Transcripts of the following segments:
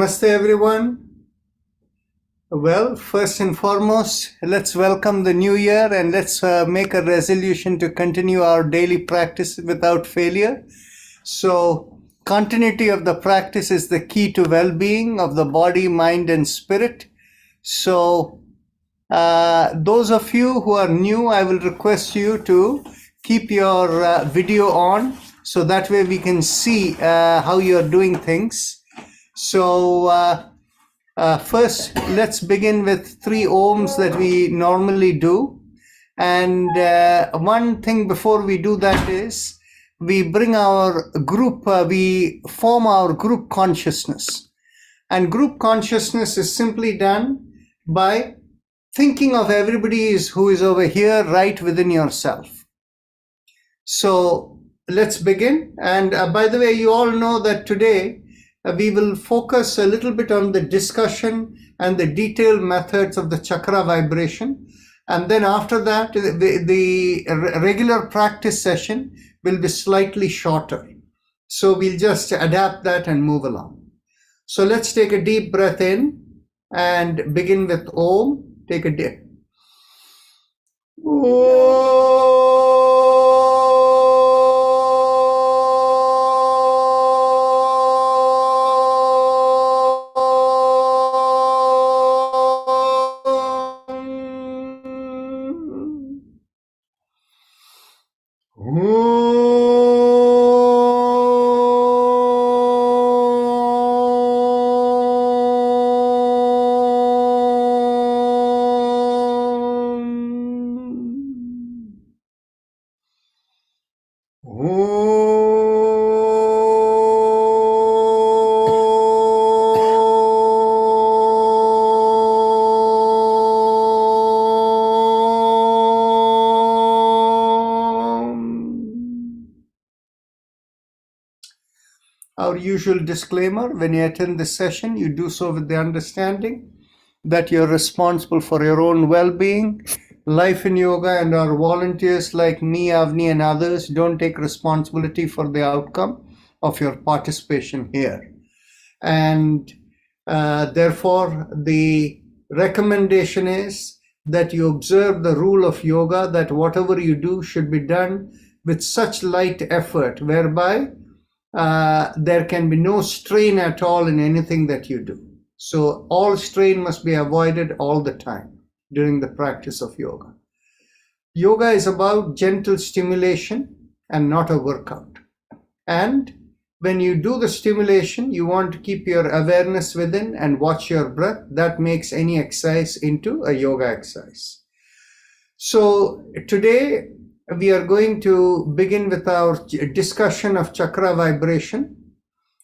Namaste everyone. Well, first and foremost, let's welcome the new year and let's make a resolution to continue our daily practice without failure. So, continuity of the practice is the key to well-being of the body, mind, and spirit. So, those of you who are new, I will request you to keep your video on so that way we can see how you're doing things. So, first, let's begin with 3 ohms that we normally do. And one thing before we do that is we bring our group, we form our group consciousness. And group consciousness is simply done by thinking of everybody who is over here right within yourself. So let's begin. And by the way, you all know that today we will focus a little bit on the discussion and the detailed methods of the chakra vibration. And then after that, the regular practice session will be slightly shorter. So we'll just adapt that and move along. So let's take a deep breath in and begin with Om. Take a deep. Our usual disclaimer: when you attend this session, you do so with the understanding that you're responsible for your own well-being. Life in Yoga and our volunteers like me, Avni, and others don't take responsibility for the outcome of your participation here. And therefore, the recommendation is that you observe the rule of yoga, that whatever you do should be done with such light effort, whereby there can be no strain at all in anything that you do. So all strain must be avoided all the time during the practice of yoga. Yoga is about gentle stimulation and not a workout. And when you do the stimulation, you want to keep your awareness within and watch your breath. That makes any exercise into a yoga exercise. So today we are going to begin with our discussion of chakra vibration.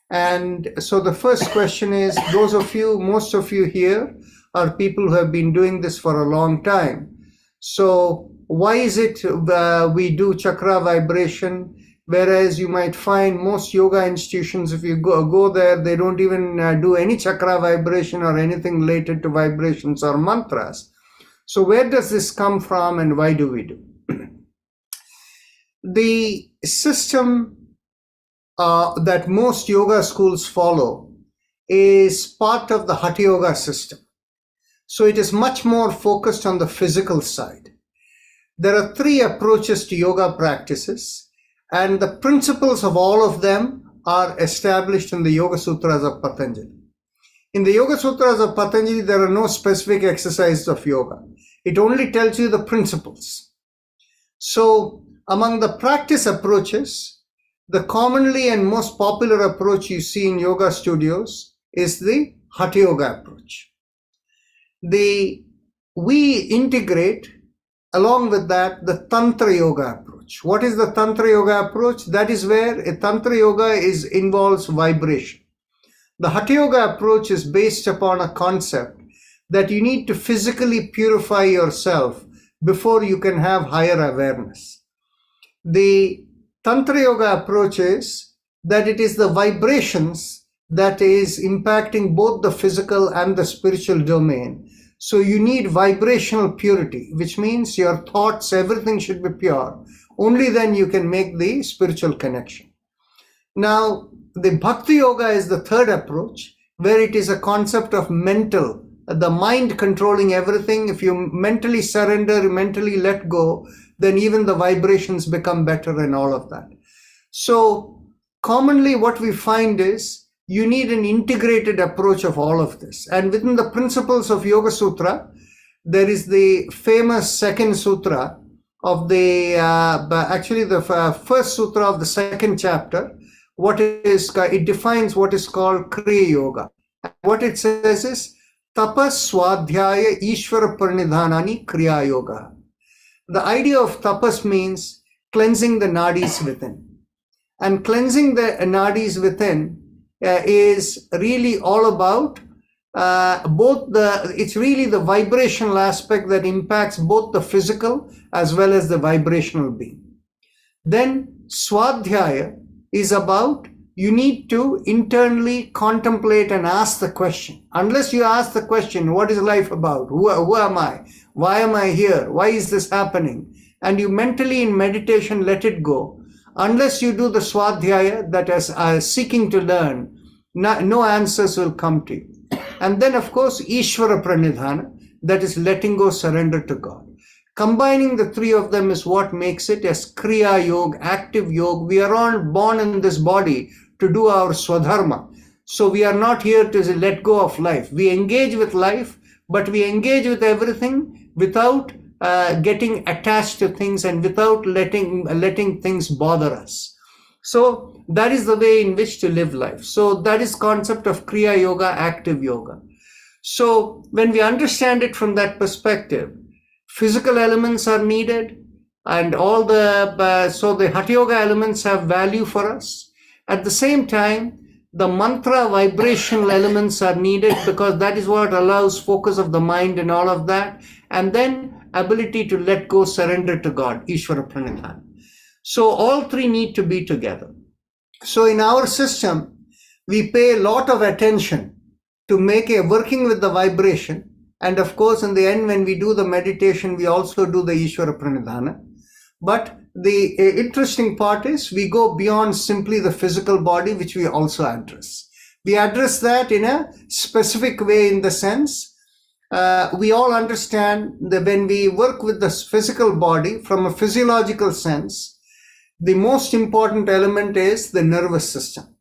And so the first question is, most of you here are people who have been doing this for a long time. So why is it we do chakra vibration, whereas you might find most yoga institutions, if you go there, they don't even do any chakra vibration or anything related to vibrations or mantras. So where does this come from and why do we do? The system that most yoga schools follow is part of the Hatha Yoga system. So it is much more focused on the physical side. There are 3 approaches to yoga practices, and the principles of all of them are established in the Yoga Sutras of Patanjali. In the Yoga Sutras of Patanjali, there are no specific exercises of yoga. It only tells you the principles. So among the practice approaches, the commonly and most popular approach you see in yoga studios is the Hatha Yoga approach. We integrate along with that the Tantra Yoga approach. What is the Tantra Yoga approach? That is where a Tantra Yoga involves vibration. The Hatha Yoga approach is based upon a concept that you need to physically purify yourself before you can have higher awareness. The Tantra Yoga approach is that it is the vibrations that is impacting both the physical and the spiritual domain. So you need vibrational purity, which means your thoughts, everything should be pure. Only then you can make the spiritual connection. Now, the Bhakti Yoga is the third approach. where it is a concept of mental, the mind controlling everything. If you mentally surrender, mentally let go, then even the vibrations become better and all of that. So commonly what we find is you need an integrated approach of all of this. And within the principles of Yoga Sutra, there is the famous second sutra of the, actually the first sutra of the second chapter. It defines what is called Kriya Yoga. What it says is, Tapas Swadhyaya Ishvara Pranidhanani Kriya Yoga. The idea of tapas means cleansing the nadis within. And cleansing the nadis within is really all about it's really the vibrational aspect that impacts both the physical as well as the vibrational being. Then Swadhyaya is about, you need to internally contemplate and ask the question. Unless you ask the question, what is life about? Who am I? Why am I here? Why is this happening? And you mentally in meditation let it go. Unless you do the Swadhyaya, that is seeking to learn, no answers will come to you. And then of course, Ishvara Pranidhana, that is letting go, surrender to God. Combining the three of them is what makes it as Kriya Yoga, active yoga. We are all born in this body to do our Swadharma. So we are not here to let go of life. We engage with life, but we engage with everything without getting attached to things and without letting things bother us. So that is the way in which to live life. So that is concept of Kriya Yoga, active yoga. So when we understand it from that perspective, physical elements are needed, and all so the Hatha Yoga elements have value for us. At the same time, the mantra vibrational elements are needed, because that is what allows focus of the mind and all of that. And then ability to let go, surrender to God, Ishvara Pranidhana. So all three need to be together. So in our system, we pay a lot of attention to working with the vibration. And of course, in the end, when we do the meditation, we also do the Ishvara Pranidhana. But the interesting part is we go beyond simply the physical body, which we also address. We address that in a specific way, in the sense, we all understand that when we work with the physical body from a physiological sense, the most important element is the nervous system.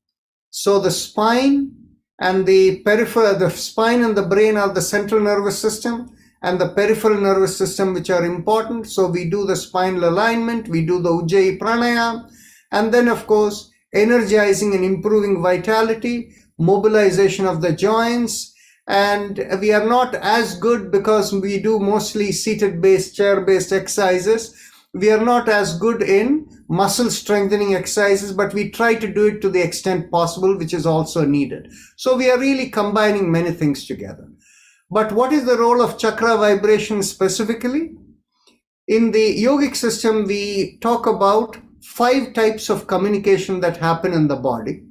So the spine and the peripheral, the spine and the brain are the central nervous system, and the peripheral nervous system, which are important. So we do the spinal alignment, we do the Ujjayi Pranayama, and then of course, energizing and improving vitality, mobilization of the joints. And we are not as good, because we do mostly seated-based, chair-based exercises. We are not as good in muscle strengthening exercises, but we try to do it to the extent possible, which is also needed. So we are really combining many things together. But what is the role of chakra vibration specifically? In the yogic system, we talk about 5 types of communication that happen in the body.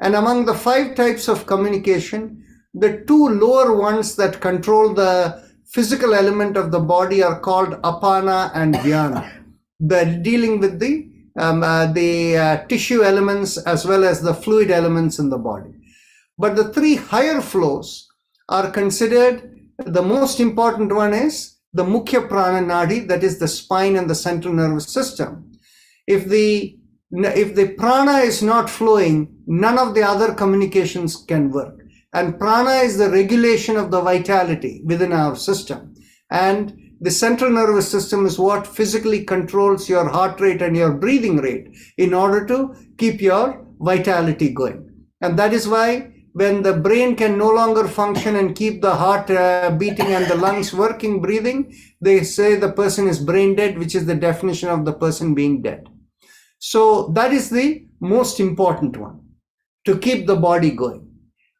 And among the 5 types of communication, the 2 lower ones that control the physical element of the body are called apana and dhyana. They're dealing with the tissue elements as well as the fluid elements in the body. But the 3 higher flows are considered, the most important one is the Mukhya Prana Nadi, that is the spine and the central nervous system. If the prana is not flowing, none of the other communications can work. And prana is the regulation of the vitality within our system. And the central nervous system is what physically controls your heart rate and your breathing rate in order to keep your vitality going. And that is why when the brain can no longer function and keep the heart beating and the lungs working, breathing, they say the person is brain dead, which is the definition of the person being dead. So that is the most important one, to keep the body going.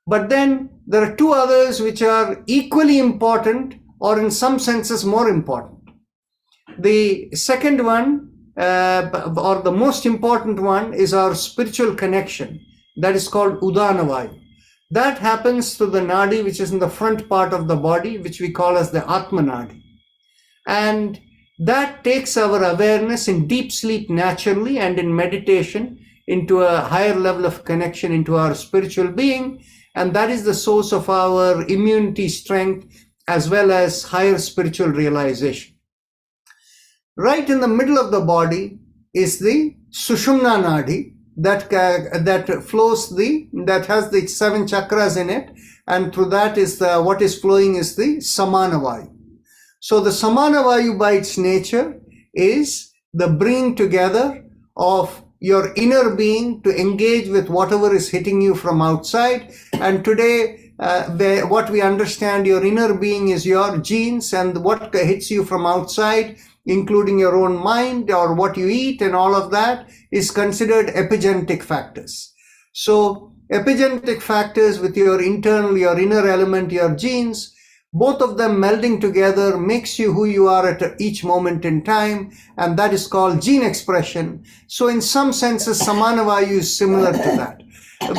But then there are 2 others which are equally important, or in some senses more important. The second one, or the most important one, is our spiritual connection. That is called Udana Vayu. That happens to the nadi, which is in the front part of the body, which we call as the Atma Nadi. And that takes our awareness in deep sleep naturally, and in meditation into a higher level of connection into our spiritual being. And that is the source of our immunity strength as well as higher spiritual realization. Right in the middle of the body is the Sushumna Nadi that has the 7 chakras in it, and through that is what is flowing is the Samana Vayu. So the Samana Vayu by its nature is the bringing together of your inner being to engage with whatever is hitting you from outside. And today, what we understand, your inner being is your genes, and what hits you from outside, including your own mind or what you eat and all of that, is considered epigenetic factors. So epigenetic factors with your inner element, your genes, both of them melding together makes you who you are at each moment in time, and that is called gene expression. So in some senses, Samana Vayu is similar to that.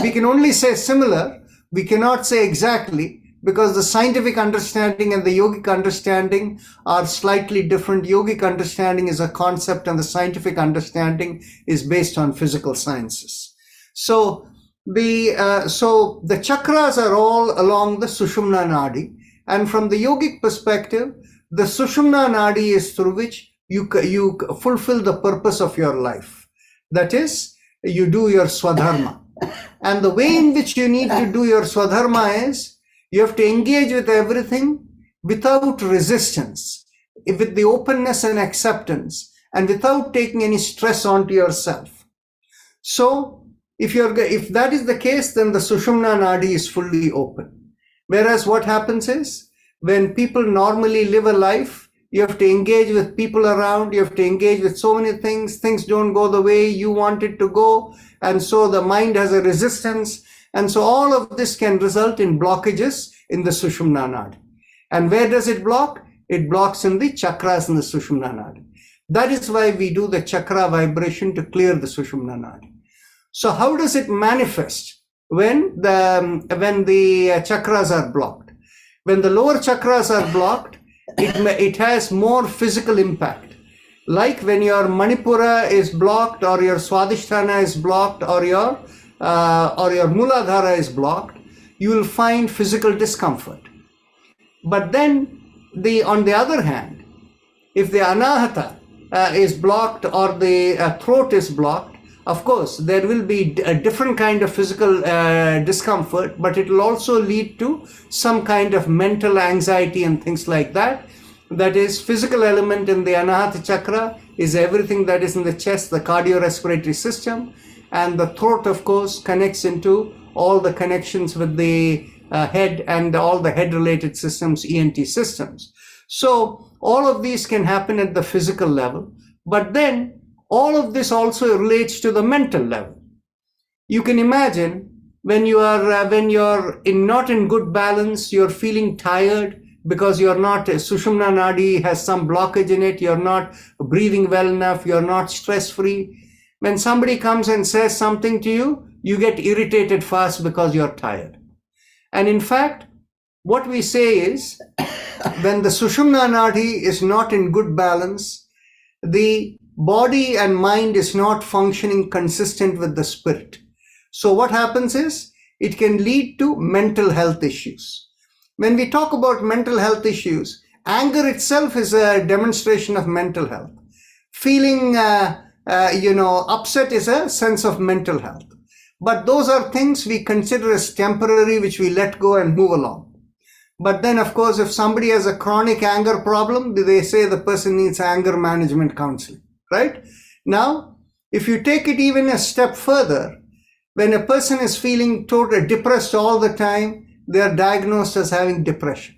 We can only say similar, we cannot say exactly, because the scientific understanding and the yogic understanding are slightly different. Yogic understanding is a concept and the scientific understanding is based on physical sciences. So the chakras are all along the Sushumna Nadi. And from the yogic perspective, the Sushumna Nadi is through which you fulfill the purpose of your life. That is, you do your Swadharma. And the way in which you need to do your Swadharma is, you have to engage with everything without resistance, with the openness and acceptance, and without taking any stress onto yourself. So if that is the case, then the Sushumna Nadi is fully open. Whereas what happens is, when people normally live a life, you have to engage with people around, you have to engage with so many things don't go the way you want it to go, and so the mind has a resistance, and so all of this can result in blockages in the Sushumna Nadi. And where does it block? It blocks in the chakras in the Sushumna Nadi. That is why we do the chakra vibration to clear the Sushumna Nadi. So how does it manifest when the chakras are blocked? When the lower chakras are blocked, it has more physical impact. Like when your Manipura is blocked, or your Swadhisthana is blocked, or your Mooladhara is blocked, you will find physical discomfort. But then, on the other hand, if the Anahata is blocked or the throat is blocked, of course, there will be a different kind of physical discomfort, but it will also lead to some kind of mental anxiety and things like that. That is, physical element in the Anahata chakra is everything that is in the chest, the cardiorespiratory system, and the throat, of course, connects into all the connections with the head and all the head-related systems, ENT systems. So all of these can happen at the physical level, but then all of this also relates to the mental level. You can imagine when you're not in good balance, you're feeling tired because you're not, Sushumna Nadi has some blockage in it, you're not breathing well enough, you're not stress-free. When somebody comes and says something to you, you get irritated fast because you're tired. And in fact, what we say is, when the Sushumna Nadi is not in good balance, the body and mind is not functioning consistent with the spirit. So what happens is, it can lead to mental health issues. When we talk about mental health issues, anger itself is a demonstration of mental health. Feeling upset is a sense of mental health. But those are things we consider as temporary, which we let go and move along. But then, of course, if somebody has a chronic anger problem, they say the person needs anger management counseling, right? Now, if you take it even a step further, when a person is feeling totally depressed all the time, they are diagnosed as having depression.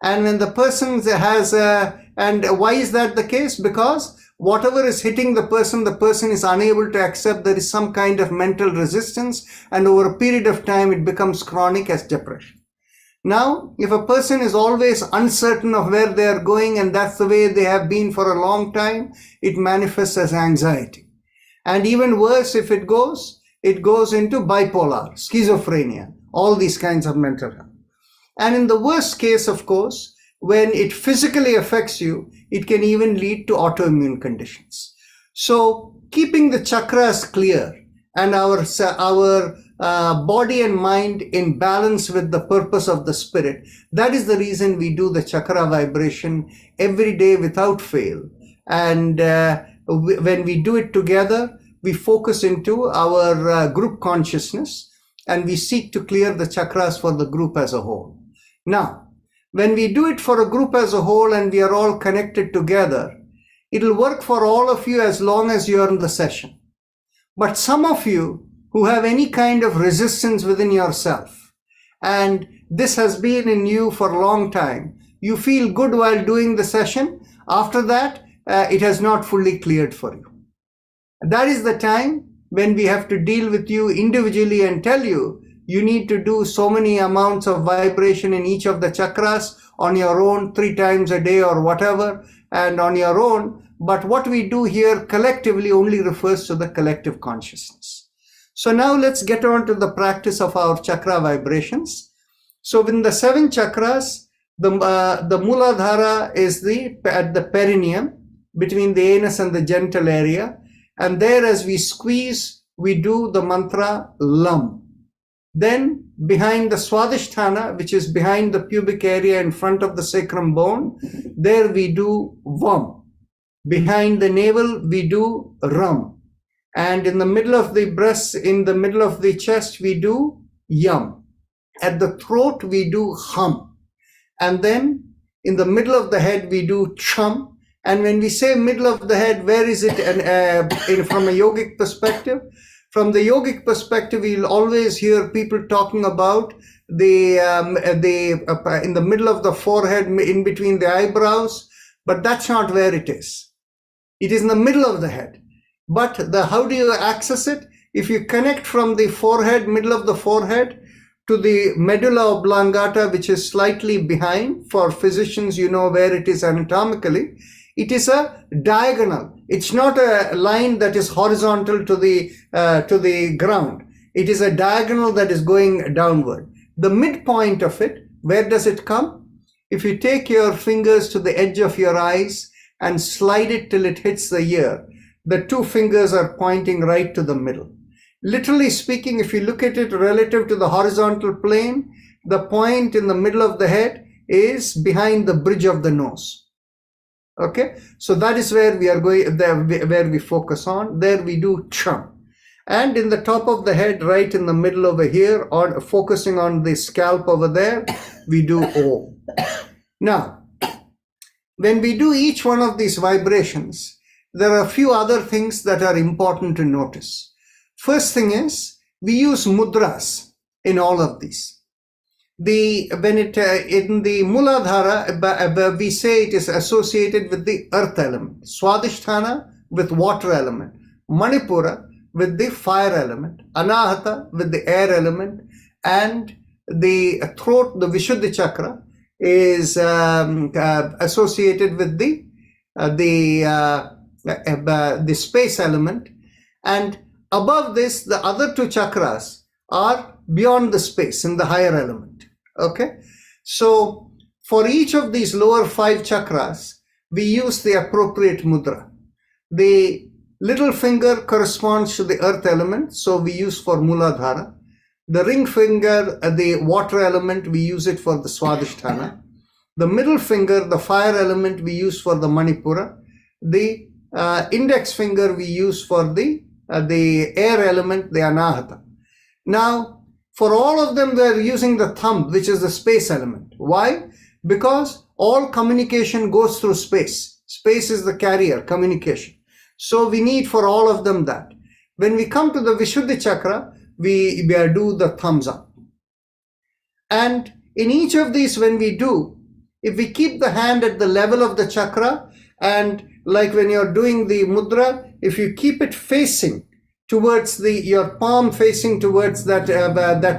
And when the person has and why is that the case? Because whatever is hitting the person is unable to accept. There is some kind of mental resistance, and over a period of time, it becomes chronic as depression. Now, if a person is always uncertain of where they are going, and that's the way they have been for a long time, it manifests as anxiety. And even worse, if it goes into bipolar, schizophrenia, all these kinds of mental health. And in the worst case, of course, when it physically affects you, it can even lead to autoimmune conditions. So keeping the chakras clear and our body and mind in balance with the purpose of the spirit. That is the reason we do the chakra vibration every day without fail. And when we do it together, we focus into our group consciousness and we seek to clear the chakras for the group as a whole. Now, when we do it for a group as a whole and we are all connected together, it'll work for all of you as long as you're in the session. But some of you who have any kind of resistance within yourself, and this has been in you for a long time, you feel good while doing the session. After that, it has not fully cleared for you. That is the time when we have to deal with you individually and tell you, you need to do so many amounts of vibration in each of the chakras on your own 3 times a day or whatever, and on your own. But what we do here collectively only refers to the collective consciousness. So now let's get on to the practice of our chakra vibrations. So in the 7 chakras, the Muladhara is at the perineum between the anus and the genital area. And there, as we squeeze, we do the mantra Lam. Then behind the Swadhisthana, which is behind the pubic area in front of the sacrum bone, there we do Vam. Behind the navel, we do Ram. And in the middle of the breast, in the middle of the chest, we do Yam. At the throat, we do Hum. And then in the middle of the head, we do Chum. And when we say middle of the head, where is it from a yogic perspective? From the yogic perspective, you'll always hear people talking about in the middle of the forehead, in between the eyebrows, but that's not where it is. It is in the middle of the head. But how do you access it? If you connect from the forehead, middle of the forehead, to the medulla oblongata, which is slightly behind. For physicians, you know where it is anatomically. It is a diagonal. It's not a line that is horizontal to the ground. It is a diagonal that is going downward. The midpoint of it, where does it come? If you take your fingers to the edge of your eyes and slide it till it hits the ear, the 2 fingers are pointing right to the middle. Literally speaking, if you look at it relative to the horizontal plane, the point in the middle of the head is behind the bridge of the nose. Okay, so that is where we are going, where we focus on. There we do Chum. And in the top of the head, right in the middle over here, or focusing on the scalp over there, we do O. Now, when we do each one of these vibrations, there are a few other things that are important to notice. First thing is, we use mudras in all of these. In the Muladhara, we say it is associated with the earth element, Swadhisthana with water element, Manipura with the fire element, Anahata with the air element, and the throat, the Vishuddhi chakra, is associated with the space element. And above this, the other 2 chakras are beyond the space in the higher element. Okay, so for each of these lower 5 chakras, we use the appropriate mudra. The little finger corresponds to the earth element, so we use for Muladhara. The ring finger, the water element, we use it for the Swadhisthana. The middle finger, the fire element, we use for the Manipura. The index finger we use for the air element, the Anahata. Now, for all of them, they're using the thumb, which is the space element. Why? Because all communication goes through space. Space is the carrier, communication. So we need for all of them that. When we come to the Vishuddhi chakra, we do the thumbs up. And in each of these, when we do, if we keep the hand at the level of the chakra, and like when you're doing the mudra, if you keep it facing towards your palm facing towards that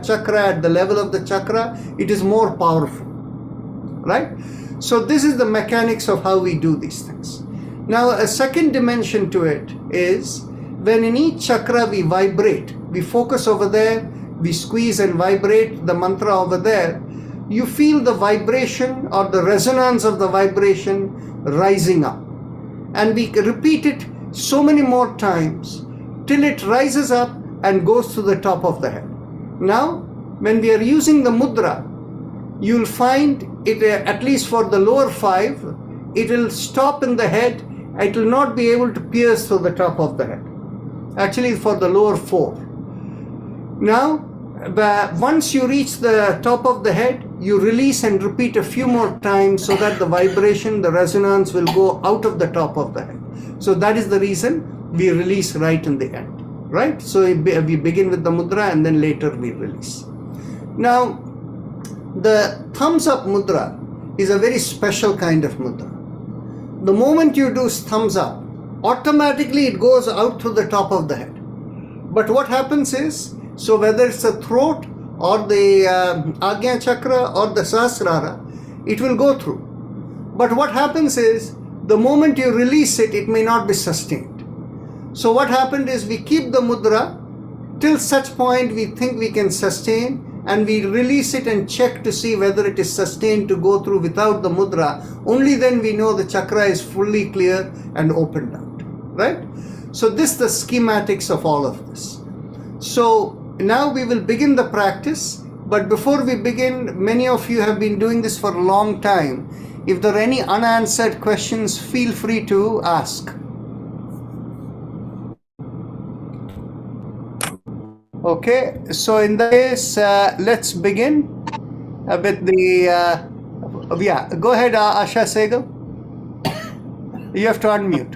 chakra at the level of the chakra, it is more powerful, right? So this is the mechanics of how we do these things. Now, a second dimension to it is when in each chakra we vibrate, we focus over there, we squeeze and vibrate the mantra over there, you feel the vibration or the resonance of the vibration rising up. And we repeat it so many more times till it rises up and goes to the top of the head. Now, when we are using the mudra, you'll find it, at least for the lower 5, it will stop in the head. It will not be able to pierce through the top of the head. Actually, for the lower 4. Now, once you reach the top of the head, you release and repeat a few more times so that the vibration, the resonance will go out of the top of the head. So that is the reason we release right in the end, right? So we begin with the mudra and then later we release. Now, the thumbs up mudra is a very special kind of mudra. The moment you do thumbs up, automatically it goes out through the top of the head. But what happens is, so whether it's the throat or the Agnya Chakra or the Sahasrara, it will go through. But what happens is, the moment you release it, it may not be sustained. So what happened is, we keep the mudra till such point we think we can sustain, and we release it and check to see whether it is sustained to go through without the mudra. Only then we know the chakra is fully clear and opened out, right? So this is the schematics of all of this. So now we will begin the practice, but before we begin, many of you have been doing this for a long time. If there are any unanswered questions, feel free to ask. Okay, so in that case, let's begin with the, go ahead, Asha Sehgal. You have to unmute.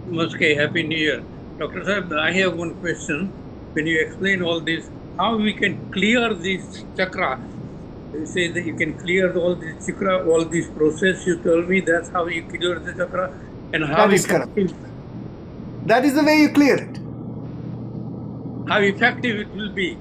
Namaste, Happy New Year. Dr. Sahib, I have one question. When you explain all this, how we can clear this chakra? You say that you can clear all this chakra, all this process. You told me that's how you clear the chakra, and how that is correct. That is the way you clear it. How effective it will be.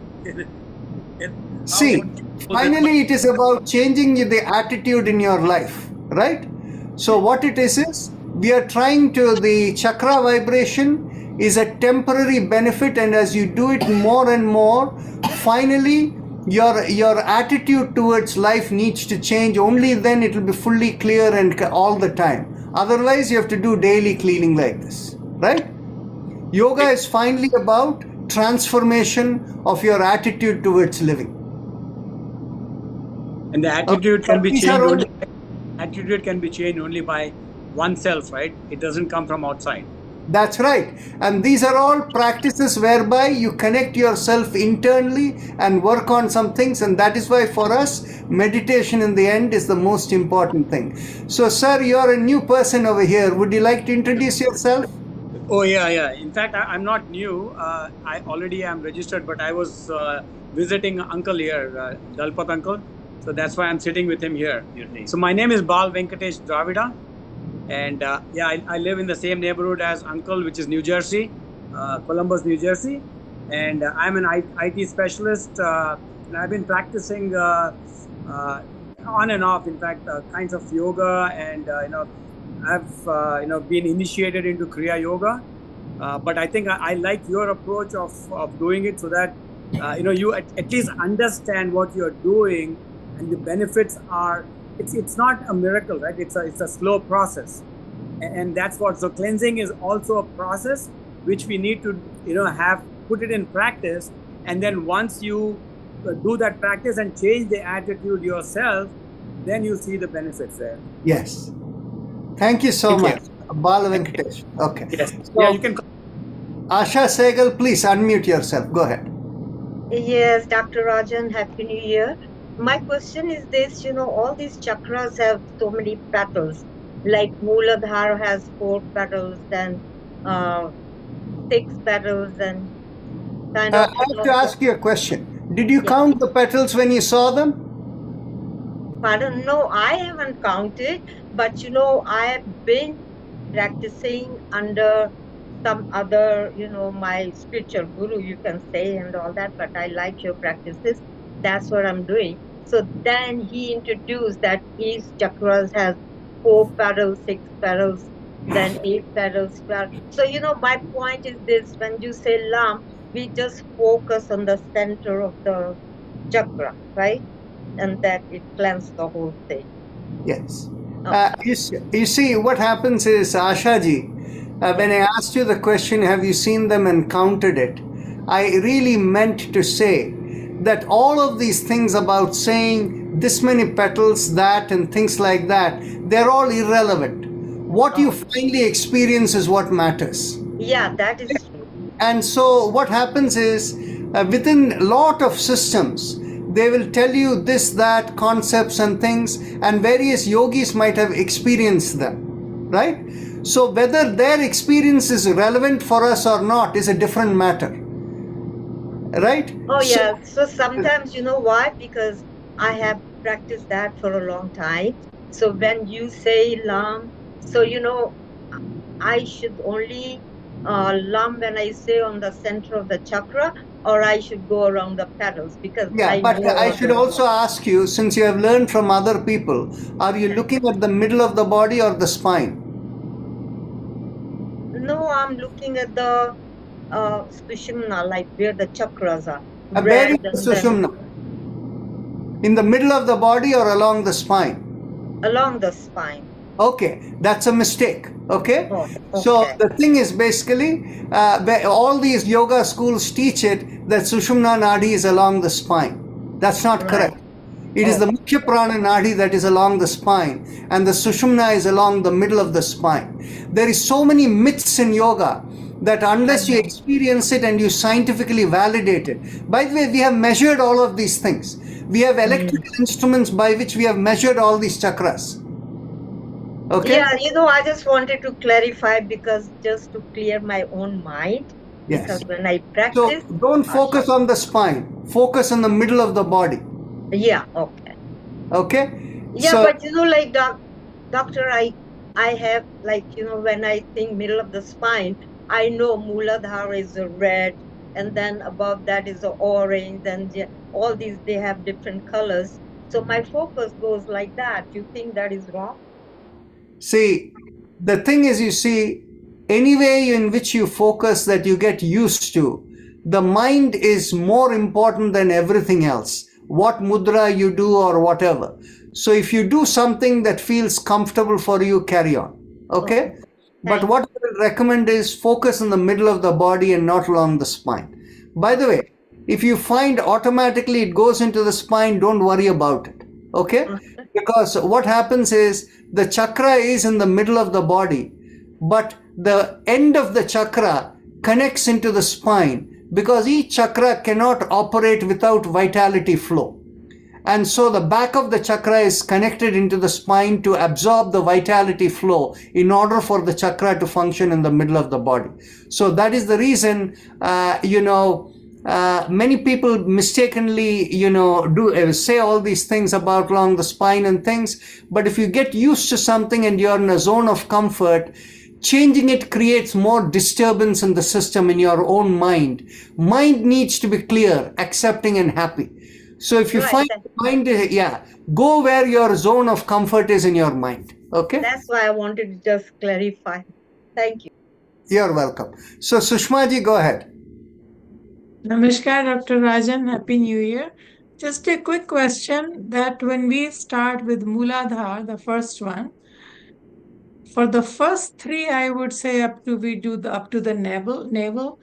See, finally it is about changing the attitude in your life, right? So what it is we are trying to, the chakra vibration is a temporary benefit, and as you do it more and more, finally your attitude towards life needs to change. Only then it will be fully clear and all the time. Otherwise you have to do daily cleaning like this, right? Yoga is finally about transformation of your attitude towards living. And the attitude can be changed only, attitude can be changed only by oneself, right? It doesn't come from outside. That's right. And these are all practices whereby you connect yourself internally and work on some things. And that is why for us, meditation in the end is the most important thing. So, sir, you're a new person over here. Would you like to introduce yourself? Oh, yeah. In fact, I'm not new. I already am registered, but I was visiting uncle here, Dalpat uncle. So that's why I'm sitting with him here. So my name is Bal Venkatesh Dravida. And I live in the same neighborhood as uncle, which is New Jersey, Columbus, New Jersey. And I'm an IT specialist. And I've been practicing on and off, in fact, kinds of yoga. And, I've, been initiated into Kriya Yoga. But I think I like your approach of doing it so that, you at least understand what you're doing, and the benefits are, it's not a miracle, right? It's a slow process. And that's what, so cleansing is also a process which we need to, have put it in practice. And then once you do that practice and change the attitude yourself, then you see the benefits there. Yes. Thank you so much, Bala Venkatesh. Okay. Yes. So, you can. Asha Sehgal, please unmute yourself. Go ahead. Yes, Dr. Rajan, Happy New Year. My question is this, all these chakras have so many petals, like Mooladhara has 4 petals, then 6 petals, and kind of... I have to ask you a question. Did you count the petals when you saw them? Pardon? No, I haven't counted, but I have been practicing under some other, my spiritual guru, you can say, and all that, but I like your practices. That's what I'm doing. So then he introduced that each chakras has 4 petals, 6 petals, then 8 petals. So, my point is this, when you say Lam, we just focus on the center of the chakra, right? And that it cleanses the whole thing. Yes. You see, what happens is, Ashaji, when I asked you the question, have you seen them and counted it? I really meant to say that all of these things about saying this many petals, that, and things like that, they're all irrelevant. What you finally experience is what matters. Yeah, that is true. And so what happens is within a lot of systems, they will tell you this, that, concepts and things, and various yogis might have experienced them, right? So whether their experience is relevant for us or not is a different matter, right? Oh, So- yeah. So sometimes, you know why? Because I have practiced that for a long time. So when you say lam, so I should only lam when I say on the center of the chakra, or I should go around the petals, because Yeah, but know I should also ask you, since you have learned from other people, are you looking at the middle of the body or the spine? No, I'm looking at the Sushumna, like where the chakras are. Where is Red the and then Sushumna? In the middle of the body or along the spine? along the spine. Okay, that's a mistake. Okay, Oh, so okay. the thing is basically where all these yoga schools teach it that Sushumna Nadi is along the spine. That's not Right. correct. It is the Mukhya Prana Nadi that is along the spine, and the Sushumna is along the middle of the spine. There is so many myths in yoga that unless you experience it and you scientifically validate it. By the way, we have measured all of these things. We have electrical instruments by which we have measured all these chakras. Okay? Yeah, I just wanted to clarify, because just to clear my own mind. Yes. Because when I So practice, don't focus on the spine. Focus on the middle of the body. yeah, okay. Okay? Yeah, So, but like doctor, I have, like, when I think middle of the spine, I know Mooladhara is a red, and then above that is a orange, and all these, they have different colors. So my focus goes like that. You think that is wrong? see, the thing is, you see, any way in which you focus that you get used to, the mind is more important than everything else. What mudra you do or whatever. So if you do something that feels comfortable for you, carry on. Okay? But what I will recommend is focus in the middle of the body and not along the spine. By the way, if you find automatically it goes into the spine, don't worry about it. Okay? Because what happens is the chakra is in the middle of the body, but the end of the chakra connects into the spine, because each chakra cannot operate without vitality flow. And so the back of the chakra is connected into the spine to absorb the vitality flow in order for the chakra to function in the middle of the body. So that is the reason, many people mistakenly, do say all these things about along the spine and things. But if you get used to something and you're in a zone of comfort, changing it creates more disturbance in the system, in your own mind. Mind needs to be clear, accepting, and happy. So if you find mind, go where your zone of comfort is in your mind. Okay? That's why I wanted to just clarify. Thank you. You're welcome. So Sushma ji, go ahead. Namaskar, Dr. Rajan. Happy New Year. Just a quick question that when we start with Mooladhara, the first one, for the first three, I would say up to the navel,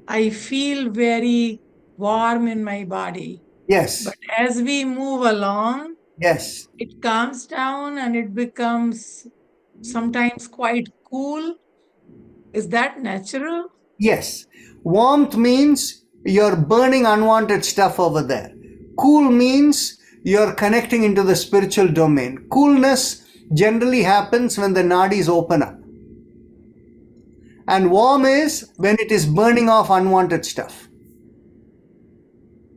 I feel very warm in my body. Yes. But as we move along, Yes. it calms down and it becomes sometimes quite cool. Is that natural? Yes. Warmth means you're burning unwanted stuff over there. Cool means you're connecting into the spiritual domain. Coolness generally happens when the nadis open up. And warm is when it is burning off unwanted stuff.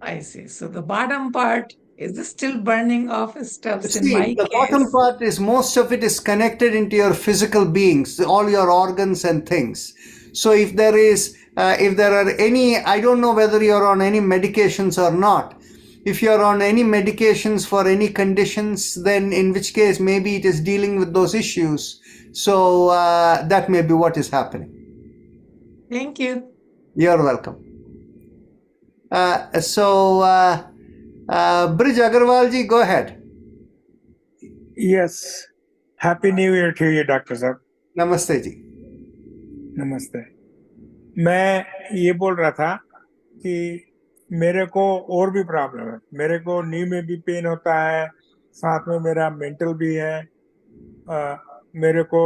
I see. So the bottom part is still burning off stuff. In See, my the bottom case, part is most of it is connected into your physical beings, all your organs and things. So if there are any, I don't know whether you're on any medications or not. If you're on any medications for any conditions, then in which case maybe it is dealing with those issues. So that may be what is happening. thank you. You're welcome. Brij Agarwal ji, go ahead. Yes. Happy New Year to you, Dr. Sahab. Namaste ji. नमस्ते. मैं ये बोल रहा था कि मेरे को और भी प्रॉब्लम है. मेरे को नी में भी पेन होता है, साथ में मेरा मेंटल भी है. मेरे को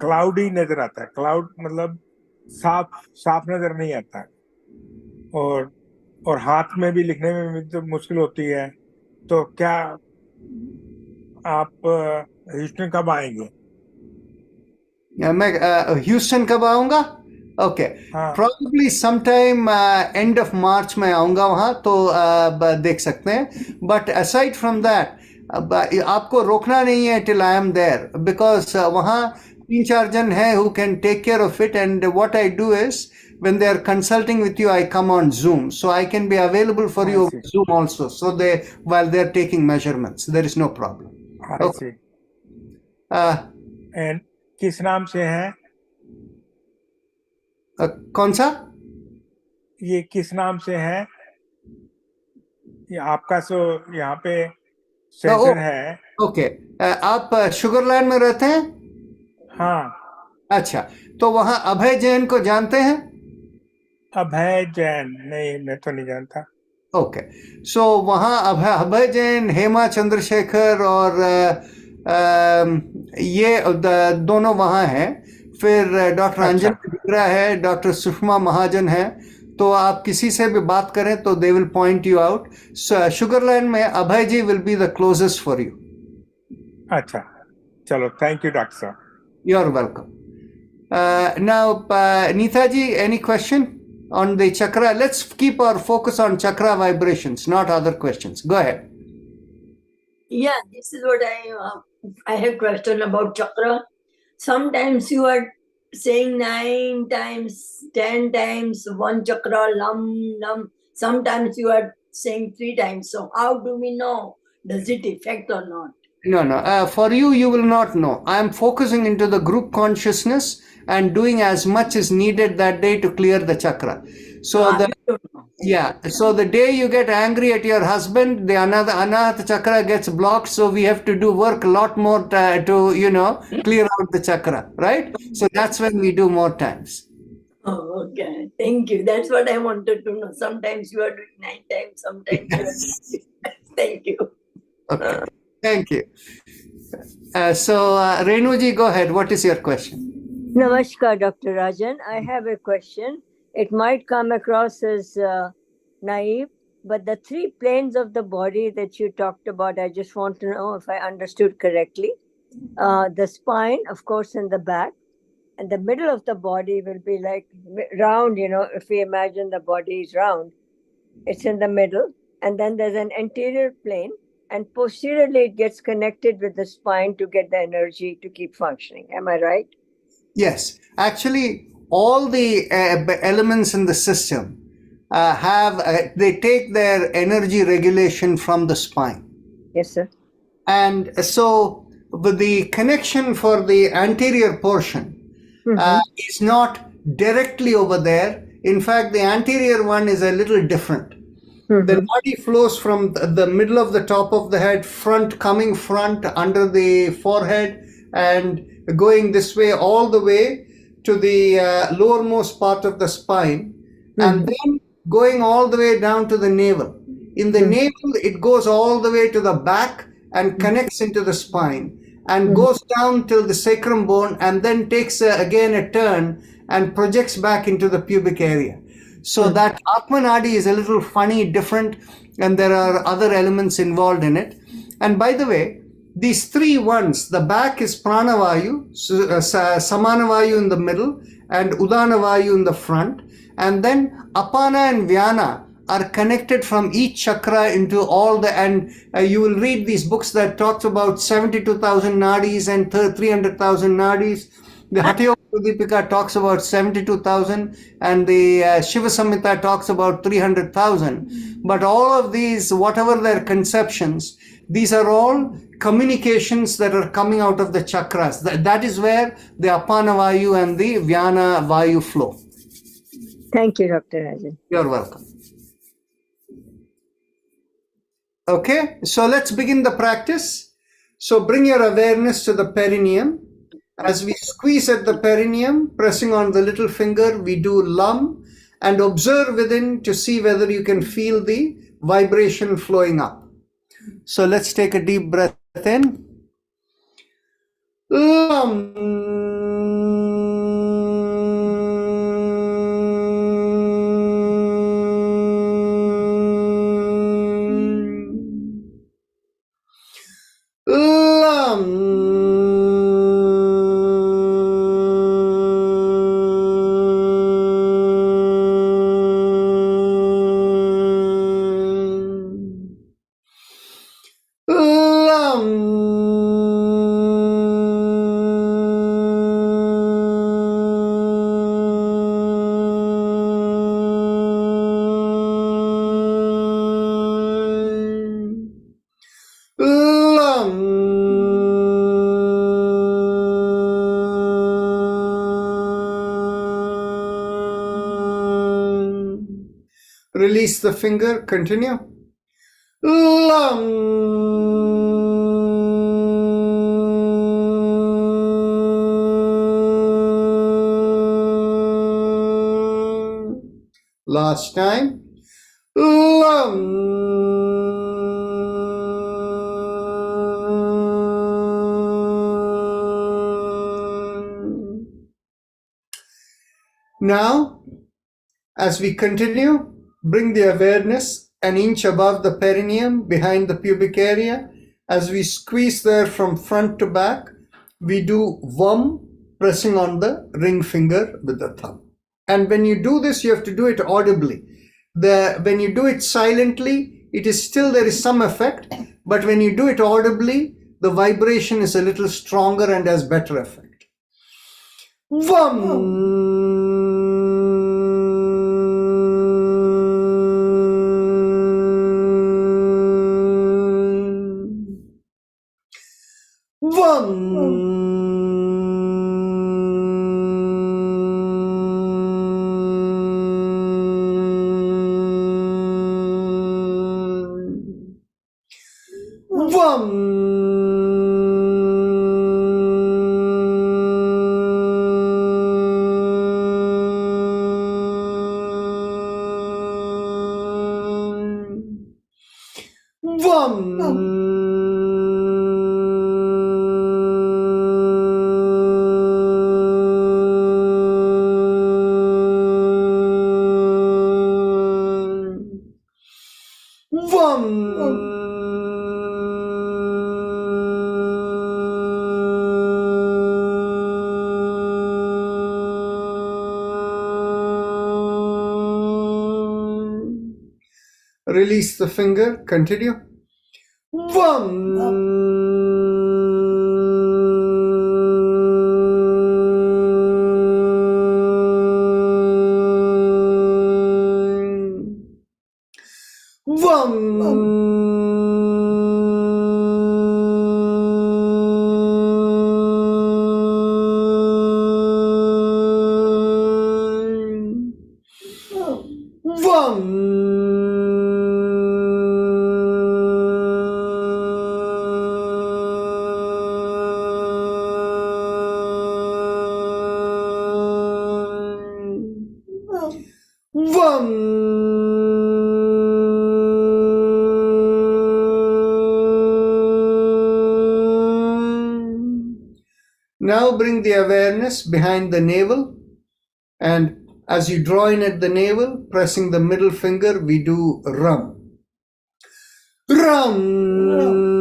क्लाउडी नजर आता है. क्लाउड मतलब साफ नजर नहीं आता है. और हाथ में भी लिखने में भी तो मुश्किल होती है. तो क्या आप ह्यूस्टन कब आएंगे? मैं ह्यूस्टन कब आऊँगा? ओके, हाँ. Probably sometime end of March में आऊँगा वहाँ, तो देख सकते हैं. बट असाइड फ्रॉम दैट आपको रोकना नहीं है till I am there, because वहाँ 3-4 जन हैं who can take care of it, and what I do is when they are consulting with you, I come on Zoom, so I can be available for you I over see. Zoom also, so while they are taking measurements, there is no problem. I Okay. see. And किस नाम से है कौन सा? ये? किस नाम से है ये आपका? यहाँ पे सेंटर है. ओके, आप शुगरलैंड में रहते हैं? हाँ. अच्छा, तो वहाँ अभय जैन को जानते हैं? अभय जैन? नहीं, मैं तो नहीं जानता. ओके, सो वहाँ अभय जैन, हेमा चंद्रशेखर और ये दोनों वहाँ हैं. फिर डॉक्टर अच्छा. अंजन डिग्रा है, डॉक्टर सुषमा महाजन है. तो आप किसी से भी बात करें तो they will point you out. Sugar Land में Abhay ji will be the closest for you. अच्छा, चलो, थैंक यू डॉक्टर साहब. You are welcome. Now Nita ji, any question on the chakra? Let's keep our focus on chakra vibrations, not other questions. Go ahead. Yeah, this is what I have question about chakra. Sometimes you are saying 9 times, 10 times one chakra, lam. Sometimes you are saying 3 times. So how do we know? Does it affect or not? No. For you will not know. I am focusing into the group consciousness and doing as much as needed that day to clear the chakra. So I don't know. so the day you get angry at your husband, the anahata chakra gets blocked. So we have to do work a lot more to clear out the chakra, right? So that's when we do more times. Oh, okay. Thank you. That's what I wanted to know. Sometimes you are doing 9 times, sometimes you are doing Thank you. Okay. Thank you. So Renuji, go ahead. What is your question? Namaskar, Dr. Rajan. I have a question. It might come across as naive, but the 3 planes of the body that you talked about, I just want to know if I understood correctly. The spine, of course, in the back, and the middle of the body will be like round, if we imagine the body is round, it's in the middle, and then there's an anterior plane, and posteriorly it gets connected with the spine to get the energy to keep functioning. Am I right? Yes, actually, all the elements in the system they take their energy regulation from the spine. Yes, sir. And so with the connection for the anterior portion is not directly over there. In fact, the anterior one is a little different. The body flows from the middle of the top of the head, coming front under the forehead, and going this way all the way to the lowermost part of the spine, and then going all the way down to the navel. In the navel, it goes all the way to the back and connects into the spine and goes down till the sacrum bone, and then takes again a turn and projects back into the pubic area. So that Atmanadi is a little funny, different, and there are other elements involved in it. And by the way, these 3 ones, the back is Pranavayu, Samanavayu in the middle, and Udanavayu in the front. And then Apana and Vyana are connected from each chakra into all the, and you will read these books that talks about 72,000 nadis and 300,000 nadis. The Hatha Yoga talks about 72,000, and the Shiva Samhita talks about 300,000. But all of these, whatever their conceptions, these are all communications that are coming out of the chakras. That is where the Apana Vayu and the Vyana Vayu flow. Thank you, Dr. Rajan. You're welcome. Okay, so let's begin the practice. So bring your awareness to the perineum. As we squeeze at the perineum, pressing on the little finger, we do Lam. and observe within to see whether you can feel the vibration flowing up. So let's take a deep breath in. Release the finger, continue. Last time. Now, as we continue, bring the awareness an inch above the perineum, behind the pubic area. As we squeeze there from front to back, we do VUM, pressing on the ring finger with the thumb. And when you do this, you have to do it audibly. When you do it silently, it is still, there is some effect, but when you do it audibly, the vibration is a little stronger and has better effect. VUM. Release the finger, continue. Now bring the awareness behind the navel, and as you draw in at the navel, pressing the middle finger, we do Ram. Ram.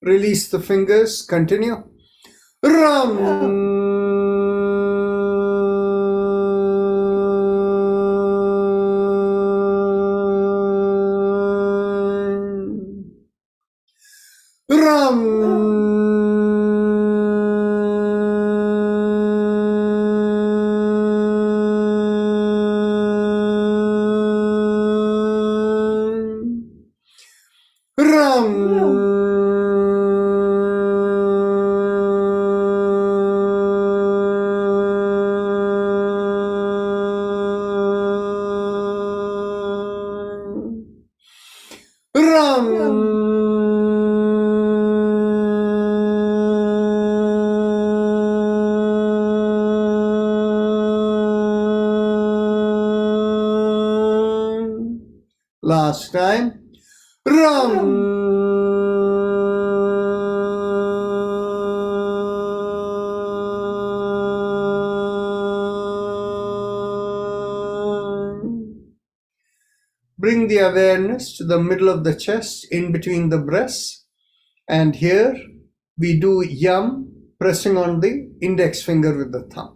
Release the fingers. Continue. Ram. Last time. Bring the awareness to the middle of the chest, in between the breasts. And here we do yum, pressing on the index finger with the thumb.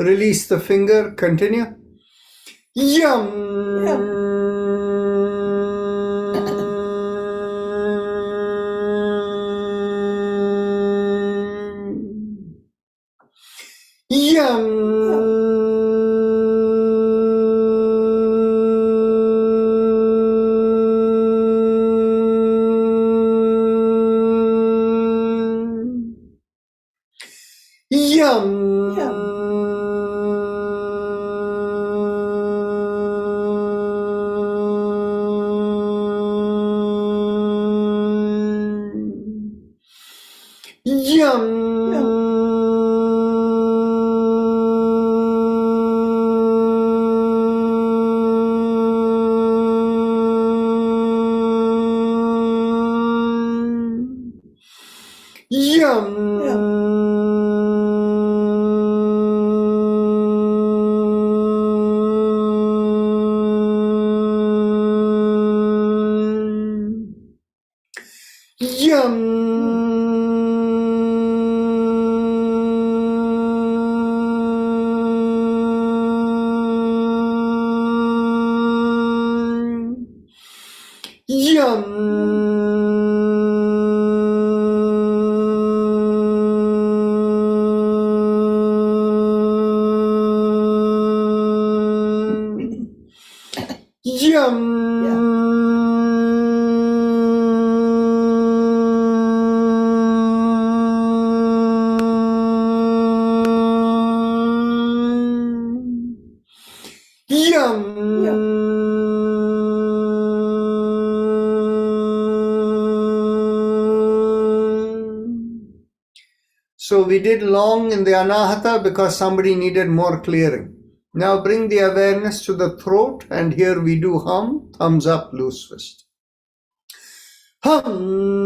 Release the finger, continue. So we did long in the Anahata because somebody needed more clearing. Now bring the awareness to the throat, and here we do hum, thumbs up, loose fist. Hum.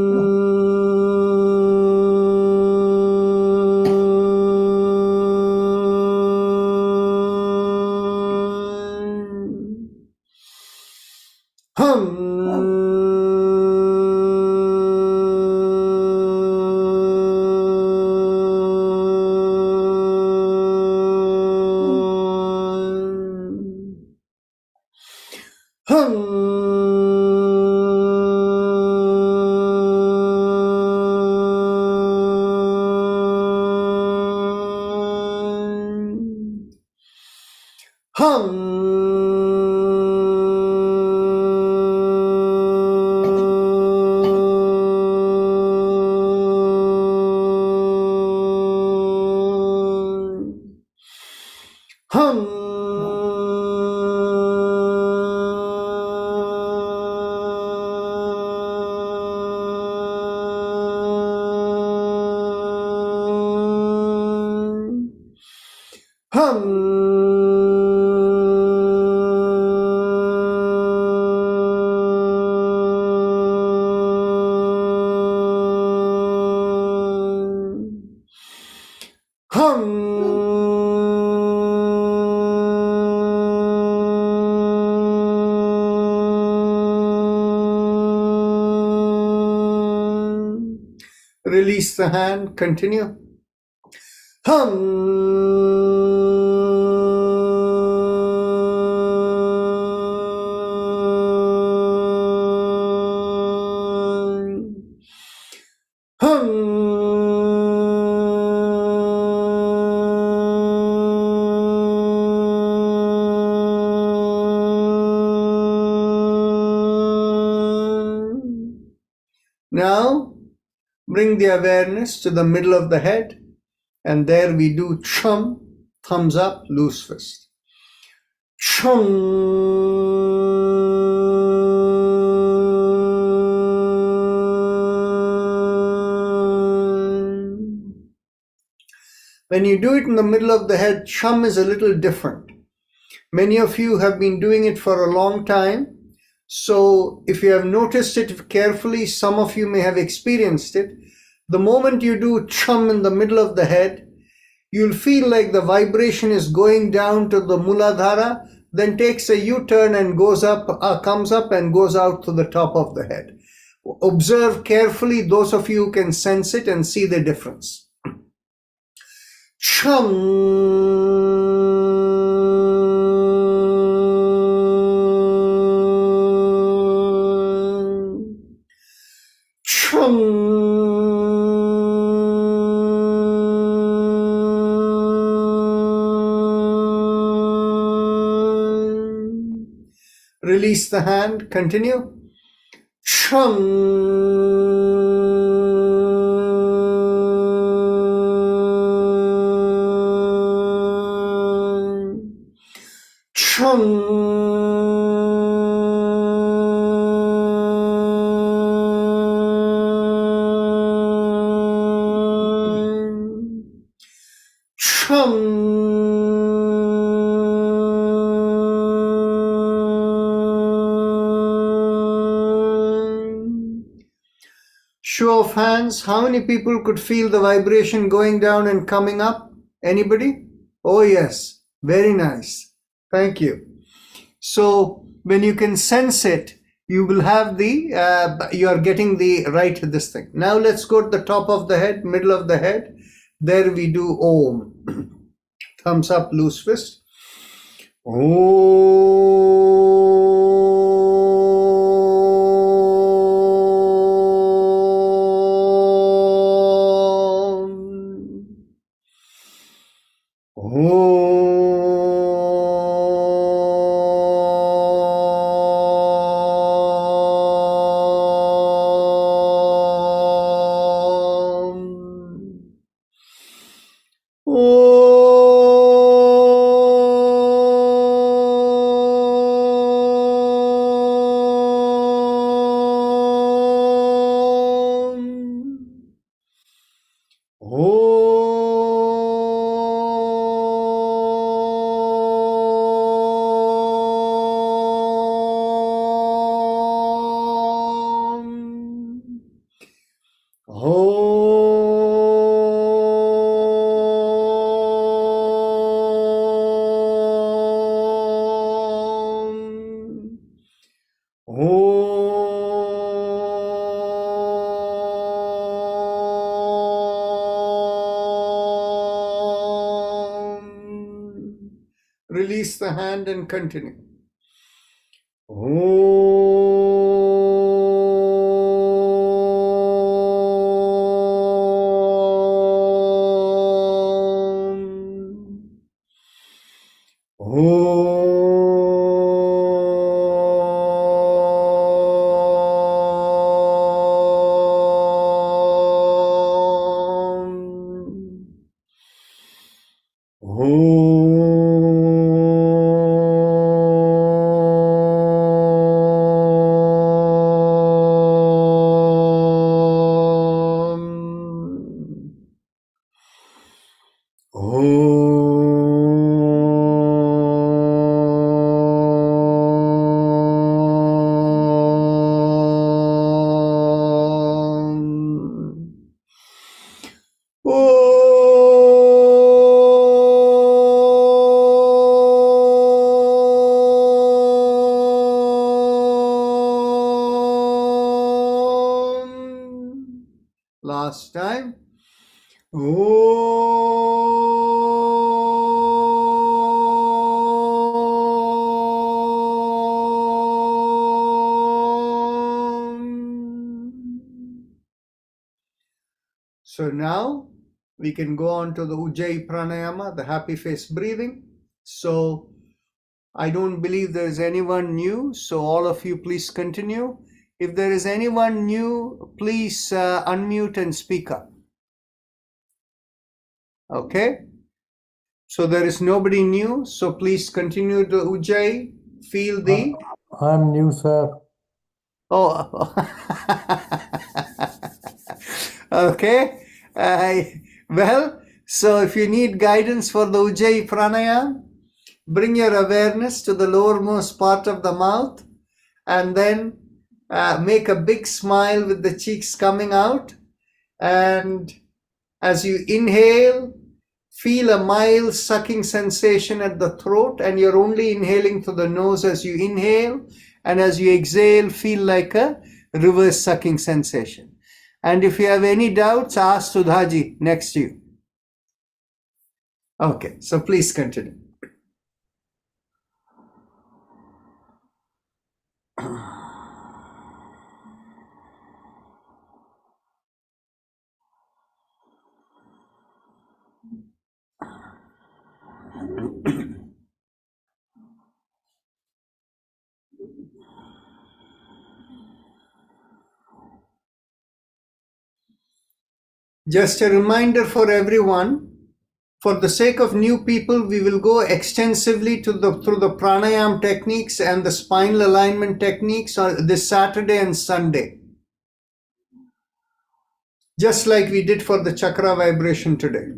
Release the hand, continue. Now, bring the awareness to the middle of the head, and there we do chum, thumbs up, loose fist. Chum. When you do it in the middle of the head, chum is a little different. Many of you have been doing it for a long time. So if you have noticed it carefully, some of you may have experienced it. The moment you do chum in the middle of the head, you'll feel like the vibration is going down to the Muladhara, then takes a U-turn and goes up, comes up and goes out to the top of the head. Observe carefully, those of you who can sense it and see the difference. Chum. Release the hand, continue. Show of hands, how many people could feel the vibration going down and coming up? Anybody? Oh yes, very nice. Thank you. So when you can sense it, you will have you are getting the right this thing. Now let's go to the top of the head, middle of the head. There we do Om. Thumbs up, loose fist. Release the hand and continue. Om. Last time. So now we can go on to the Ujjayi Pranayama, the happy face breathing. So I don't believe there is anyone new, so all of you please continue. If there is anyone new, please unmute and speak up. Okay? So there is nobody new, so please continue the Ujjayi. Feel the... I'm new, sir. Oh, okay. Well, so if you need guidance for the Ujjayi Pranayam, bring your awareness to the lowermost part of the mouth and then make a big smile with the cheeks coming out. And as you inhale, feel a mild sucking sensation at the throat, and you're only inhaling through the nose as you inhale. And as you exhale, feel like a reverse sucking sensation. And if you have any doubts, ask Sudhaji next to you. Okay, so please continue. Just a reminder for everyone, for the sake of new people, we will go extensively through the pranayam techniques and the spinal alignment techniques on this Saturday and Sunday. Just like we did for the chakra vibration today.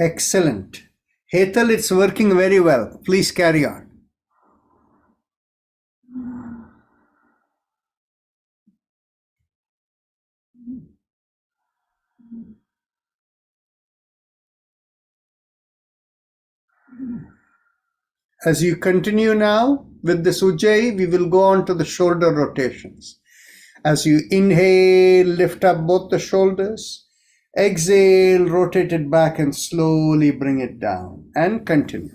Excellent. Hetal, it's working very well. Please carry on. As you continue now with this Ujjayi, we will go on to the shoulder rotations. As you inhale, lift up both the shoulders. Exhale, rotate it back and slowly bring it down. And continue.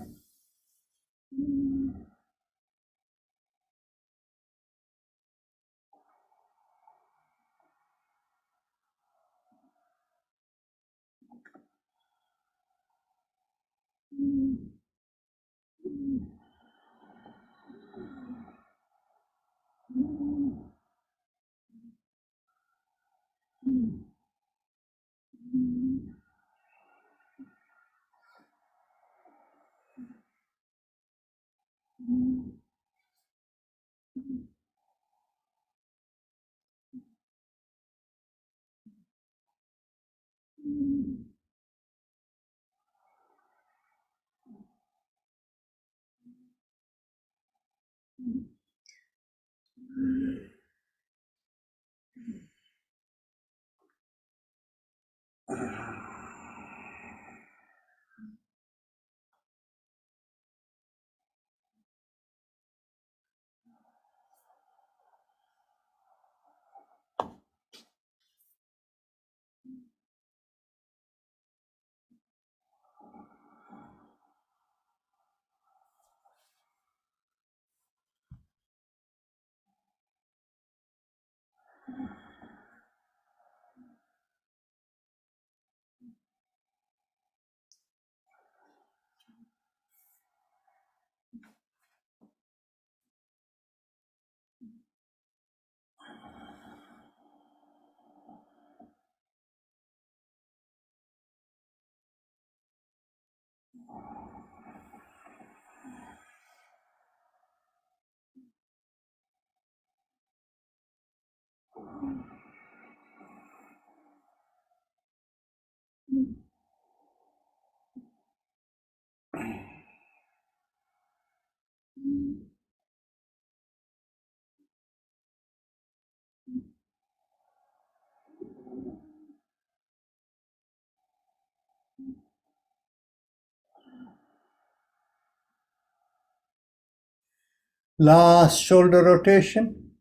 Last shoulder rotation.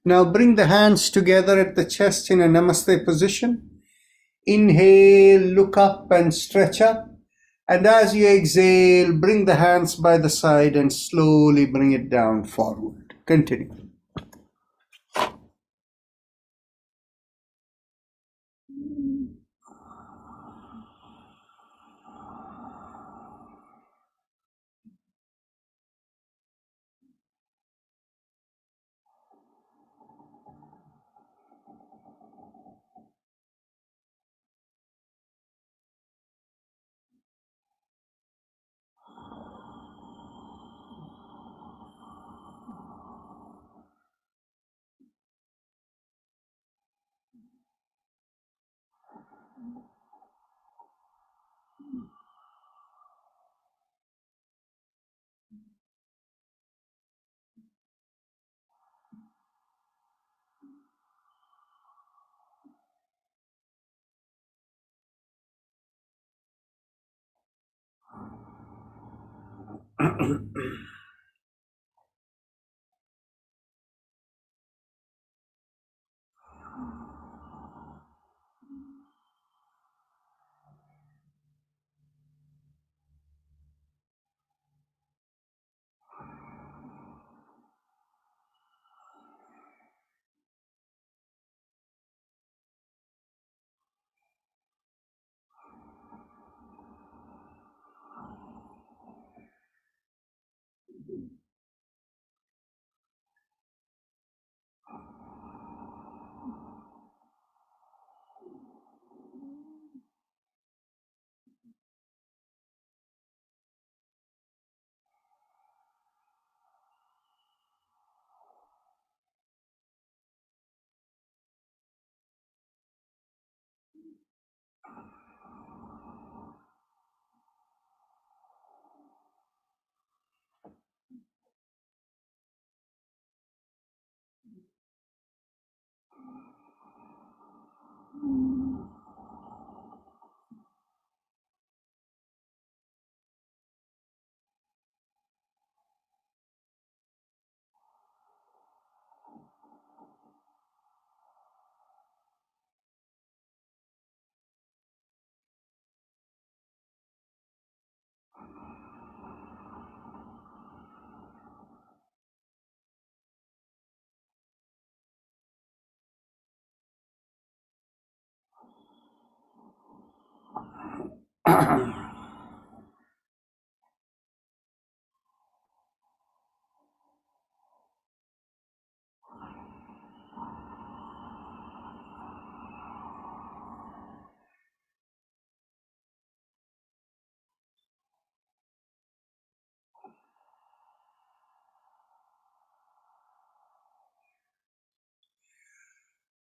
Now bring the hands together at the chest in a Namaste position. Inhale, look up and stretch up. And as you exhale, bring the hands by the side and slowly bring it down forward. Continue.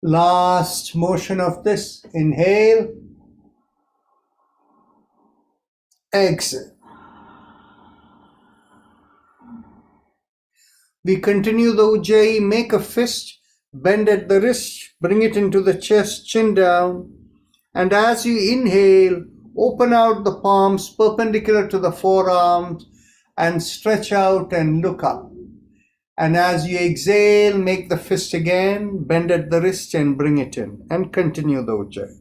Last motion of this. Inhale, exhale. We continue the Ujjayi. Make a fist, bend at the wrist, bring it into the chest, chin down. And as you inhale, open out the palms perpendicular to the forearms and stretch out and look up. And as you exhale, make the fist again, bend at the wrist and bring it in. And continue the Ujjayi.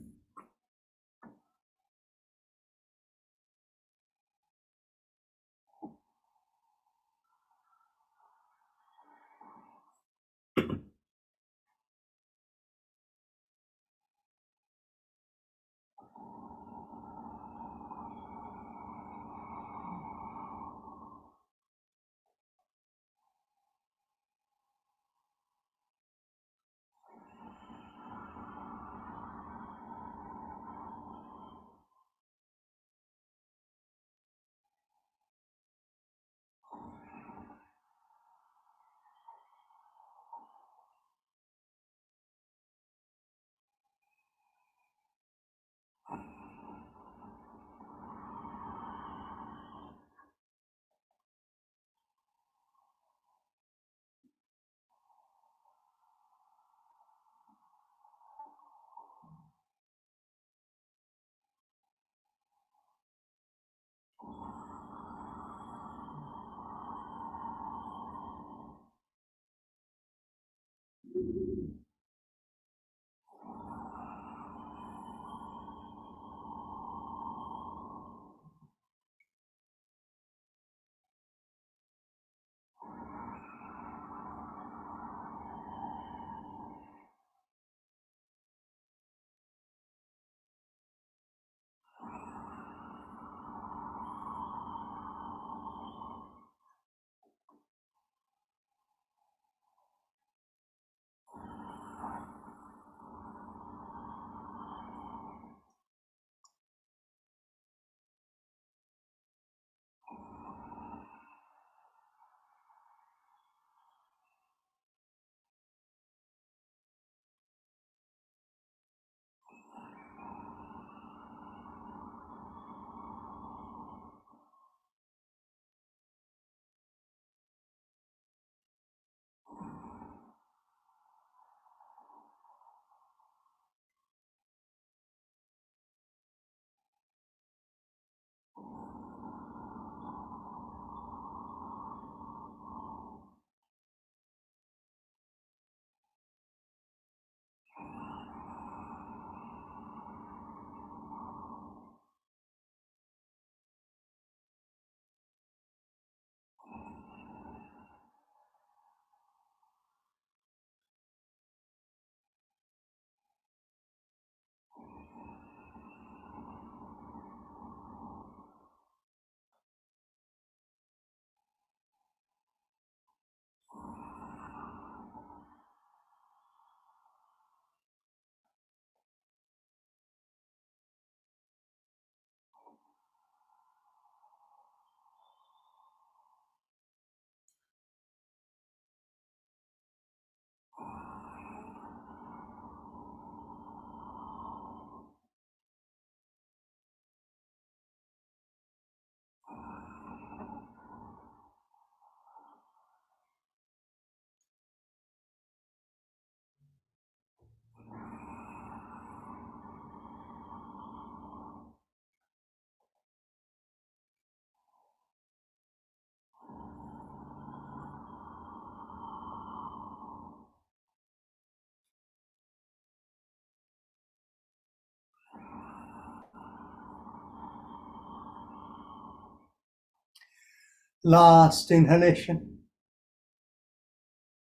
Last inhalation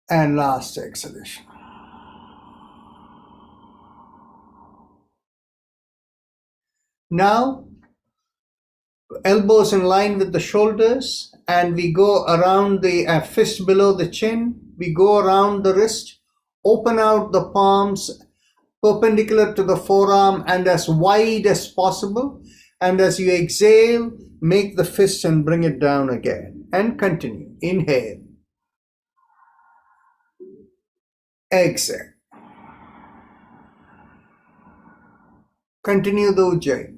and last exhalation. Now, elbows in line with the shoulders, and we go around the fist below the chin. We go around the wrist, open out the palms perpendicular to the forearm and as wide as possible. And as you exhale, make the fist and bring it down again. And continue. Inhale. Exhale. Continue the Ujjayi.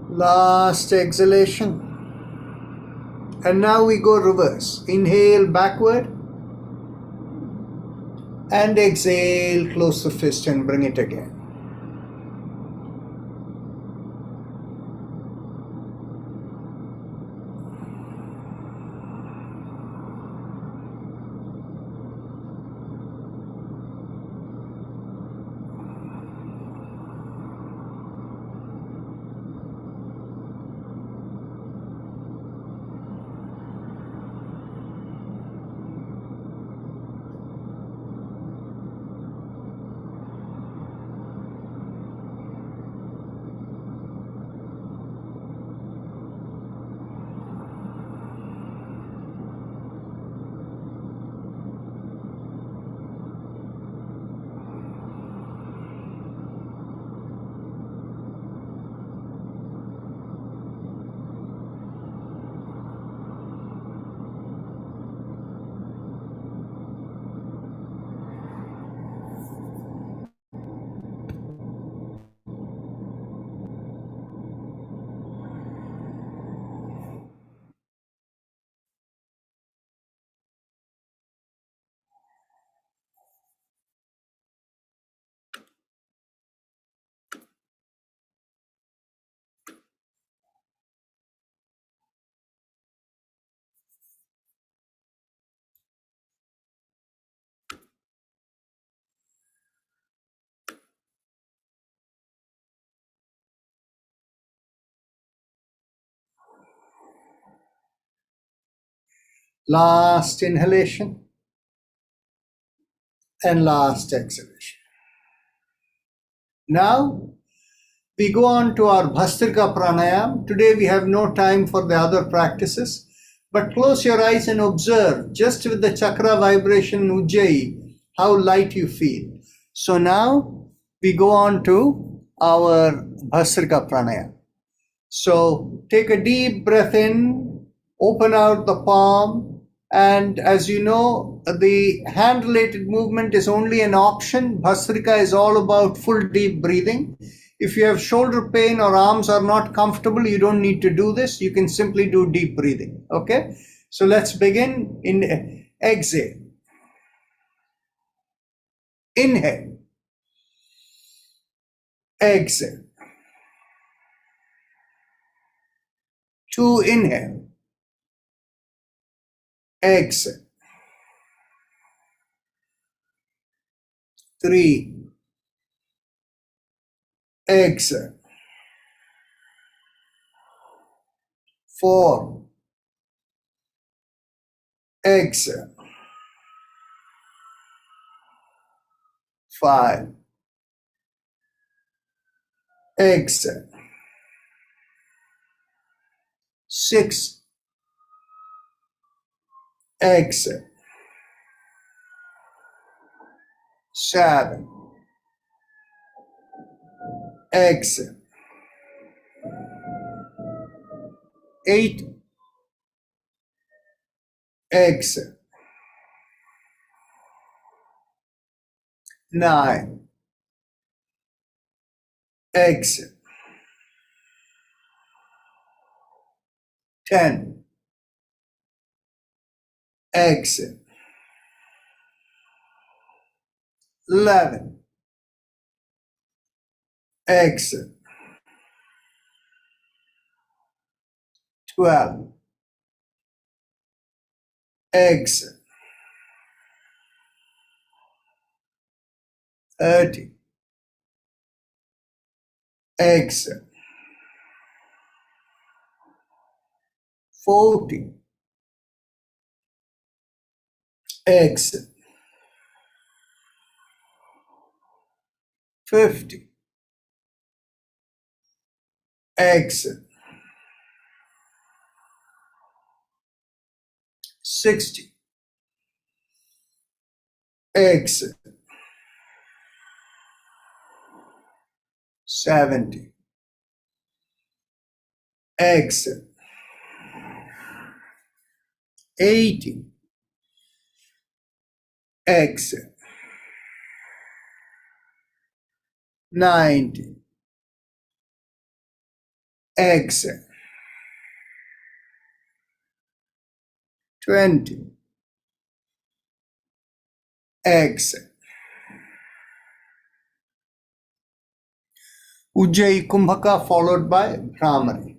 Last exhalation. And now we go reverse. Inhale backward. And exhale, close the fist and bring it again. Last inhalation and last exhalation. Now we go on to our Bhastrika Pranayam. Today we have no time for the other practices, but close your eyes and observe just with the chakra vibration Ujjayi how light you feel. So now we go on to our Bhastrika Pranayam. So take a deep breath in, open out the palm, and as you know, the hand-related movement is only an option. Bhastrika is all about full deep breathing. If you have shoulder pain or arms are not comfortable, you don't need to do this. You can simply do deep breathing. Okay? So let's begin. In exhale. Inhale. Exhale. 2, inhale. Exhale. 3. Exhale. 4. Exhale. 5. Exhale. 6, exhale, 7, exhale, 8, exhale, 9, exhale, 10, exhale, 11, exhale, 12, exhale, 13, exhale, 14, exhale, 15, exhale, 16, exhale, 17, exhale, 18, exhale, 19, exhale, 20, exhale. Ujjayi Kumbhaka followed by Brahmari.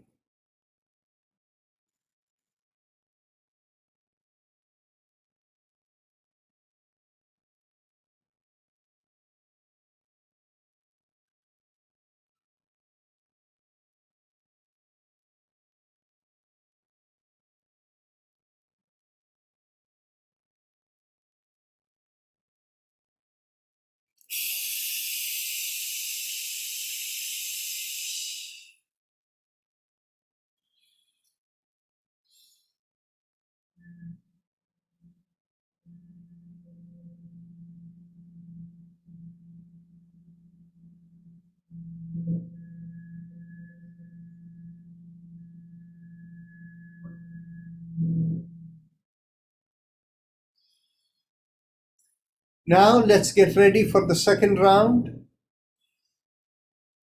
Now let's get ready for the second round.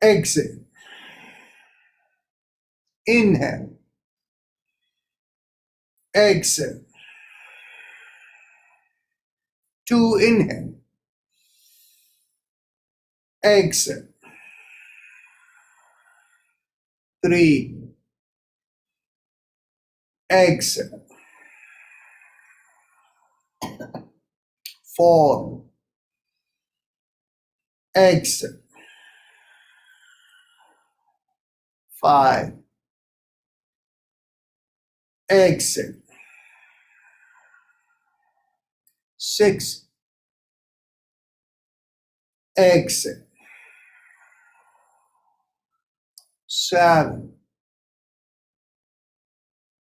Exhale. Inhale. Exhale. 2, inhale. Exhale. 3, exhale. 4, exhale. 5, exhale. 6, exhale. 7,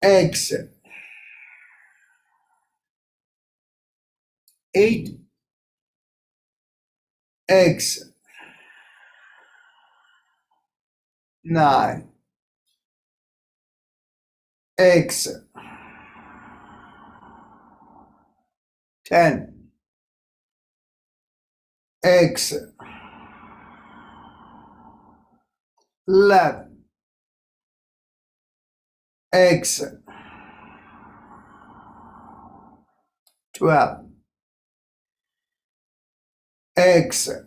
exhale. 8, exhale. 9, exhale. 10, exhale. 11, exhale. 12, exhale.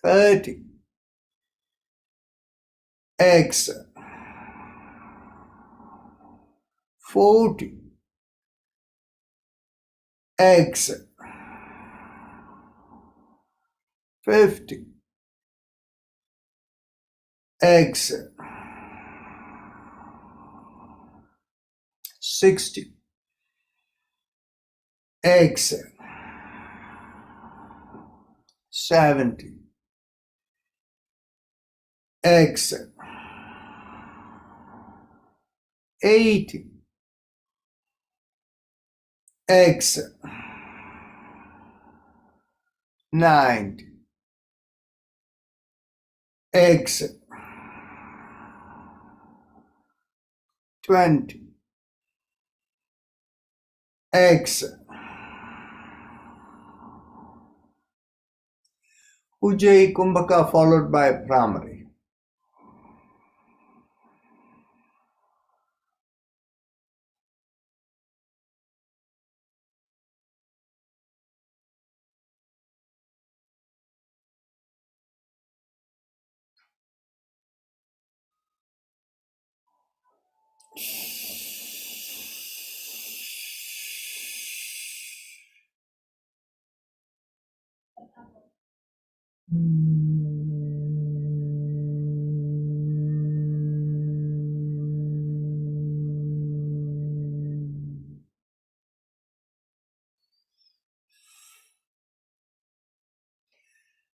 13, exhale. 14, exhale. 15, exhale. 16, exhale. 17, exhale. 80. Exhale. 90. Exhale. 20. Exhale. Ujjayi Kumbhaka followed by Bhramari.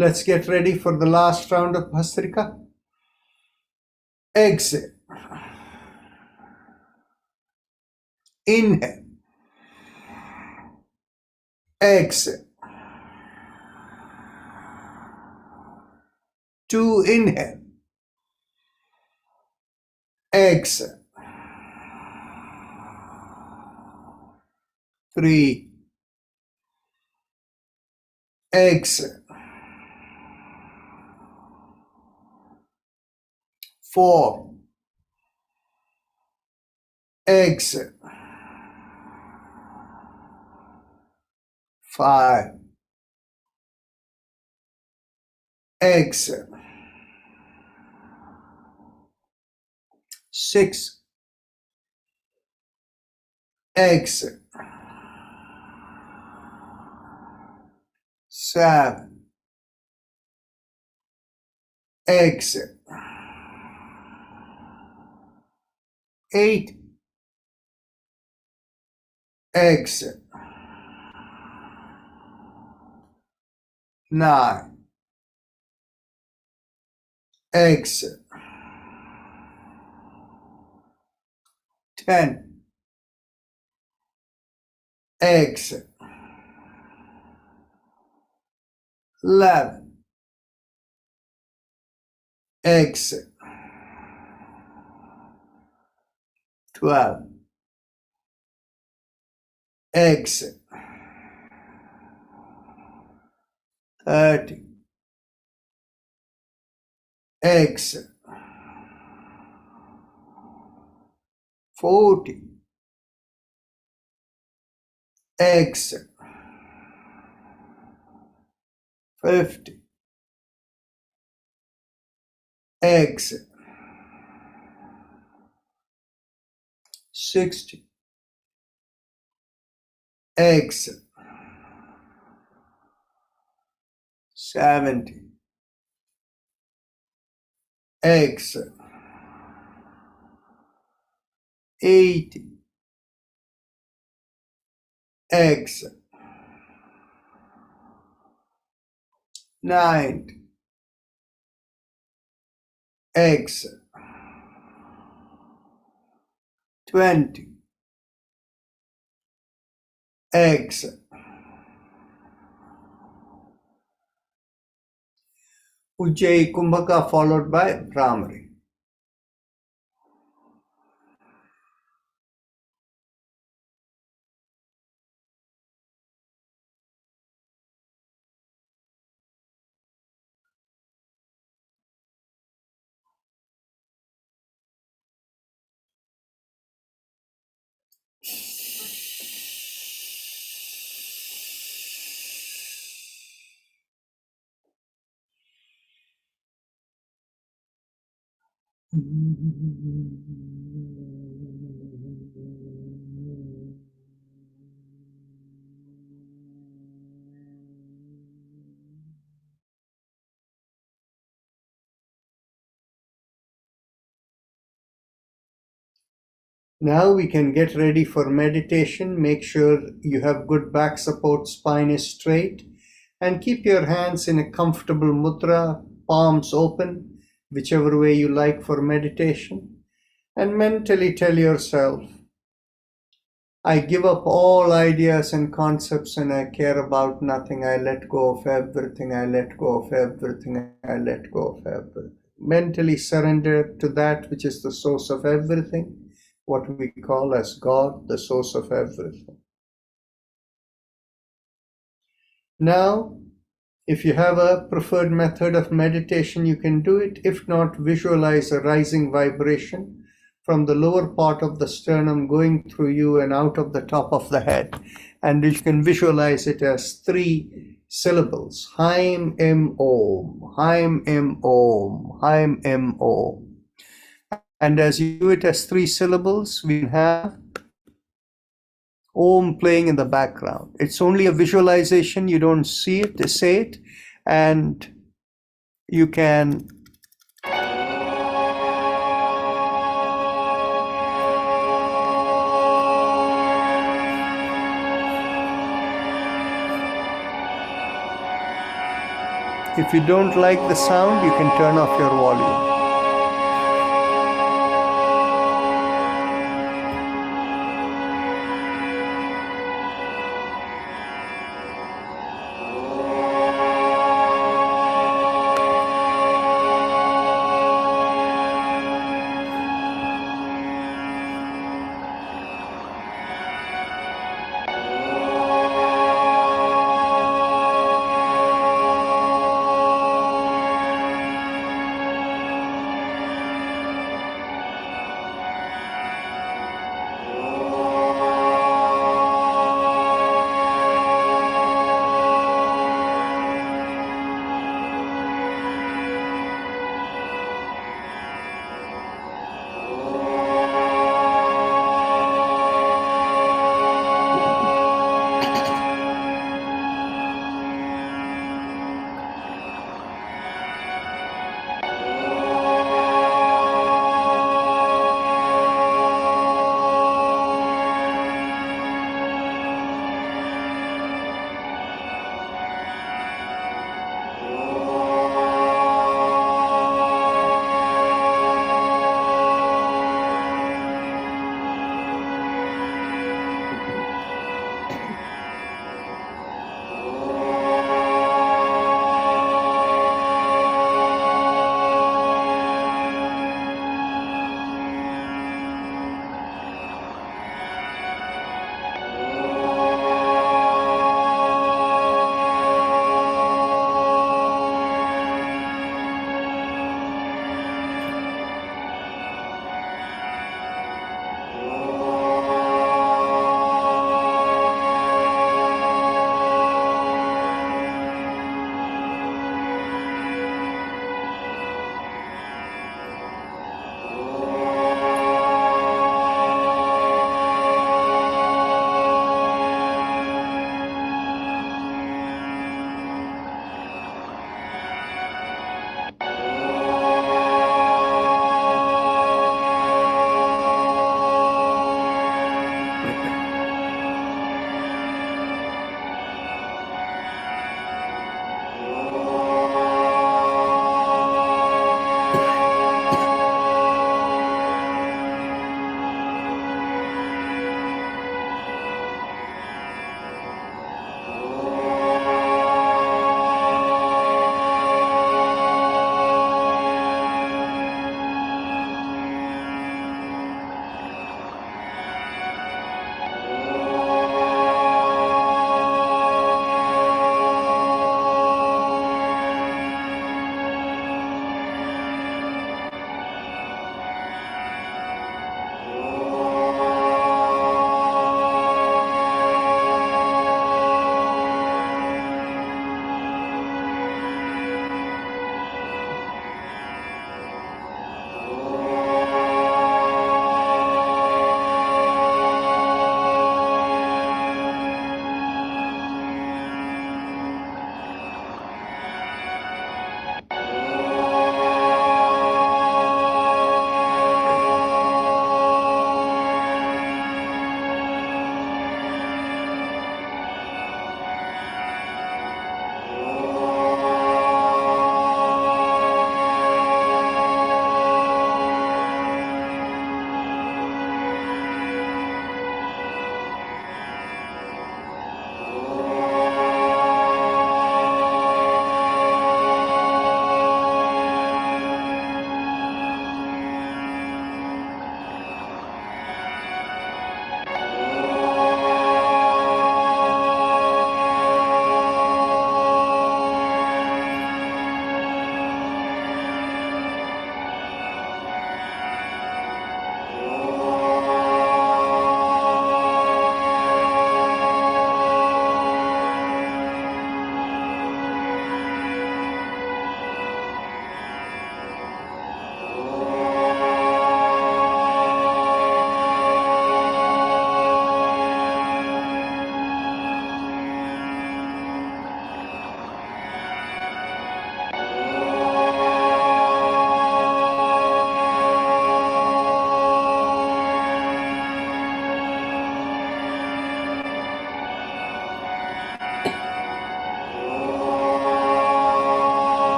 Let's get ready for the last round of Bhastrika. Exhale. Inhale. Exhale. 2. Inhale. Exhale. 3. Exhale. 4. Exhale. 5. Exhale. 6. Exhale. 7. Exhale. 8. Exhale. 9. Exhale. 10. Exhale. 11. Exhale. 12. Exhale. 30. Exhale. 40. Exhale. 50. Exhale. 60. Exhale. 70. Exhale. 80. Exhale. 90. Exhale. 20. Exhale. Ujjayi Kumbhaka followed by Bhramari. Now we can get ready for meditation. Make sure you have good back support, spine is straight, and keep your hands in a comfortable mudra, palms open, whichever way you like for meditation. and mentally tell yourself, I give up all ideas and concepts and I care about nothing. I let go of everything. I let go of everything. I let go of everything. Mentally surrender to that which is the source of everything, what we call as God, the source of everything. Now, if you have a preferred method of meditation, you can do it. If not, visualize a rising vibration from the lower part of the sternum going through you and out of the top of the head. And you can visualize it as 3 syllables. Haim Em Om, Haim Em Om, Haim Em Om. And as you do it as 3 syllables, we have Om playing in the background. It's only a visualization, you don't see it, say it, and you can if you don't like the sound, you can turn off your volume.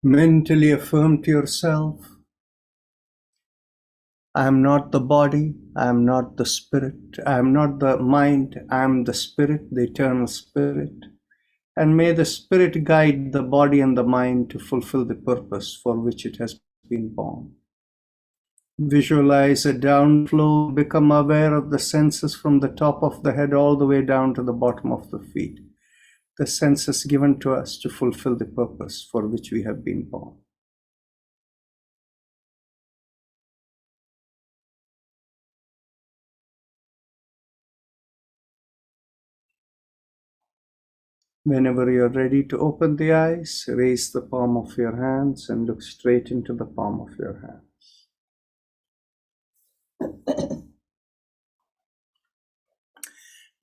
Mentally affirm to yourself, I am not the body, I am not the spirit, I am not the mind, I am the spirit, the eternal spirit. And may the spirit guide the body and the mind to fulfill the purpose for which it has been born. Visualize a downflow, become aware of the senses from the top of the head all the way down to the bottom of the feet. The senses given to us to fulfill the purpose for which we have been born. Whenever you're ready to open the eyes, raise the palm of your hands and look straight into the palm of your hands.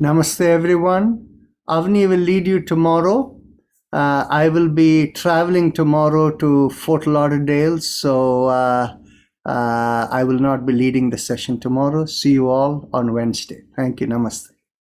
Namaste, everyone. Avni will lead you tomorrow. I will be traveling tomorrow to Fort Lauderdale, so I will not be leading the session tomorrow. See you all on Wednesday. Thank you. Namaste.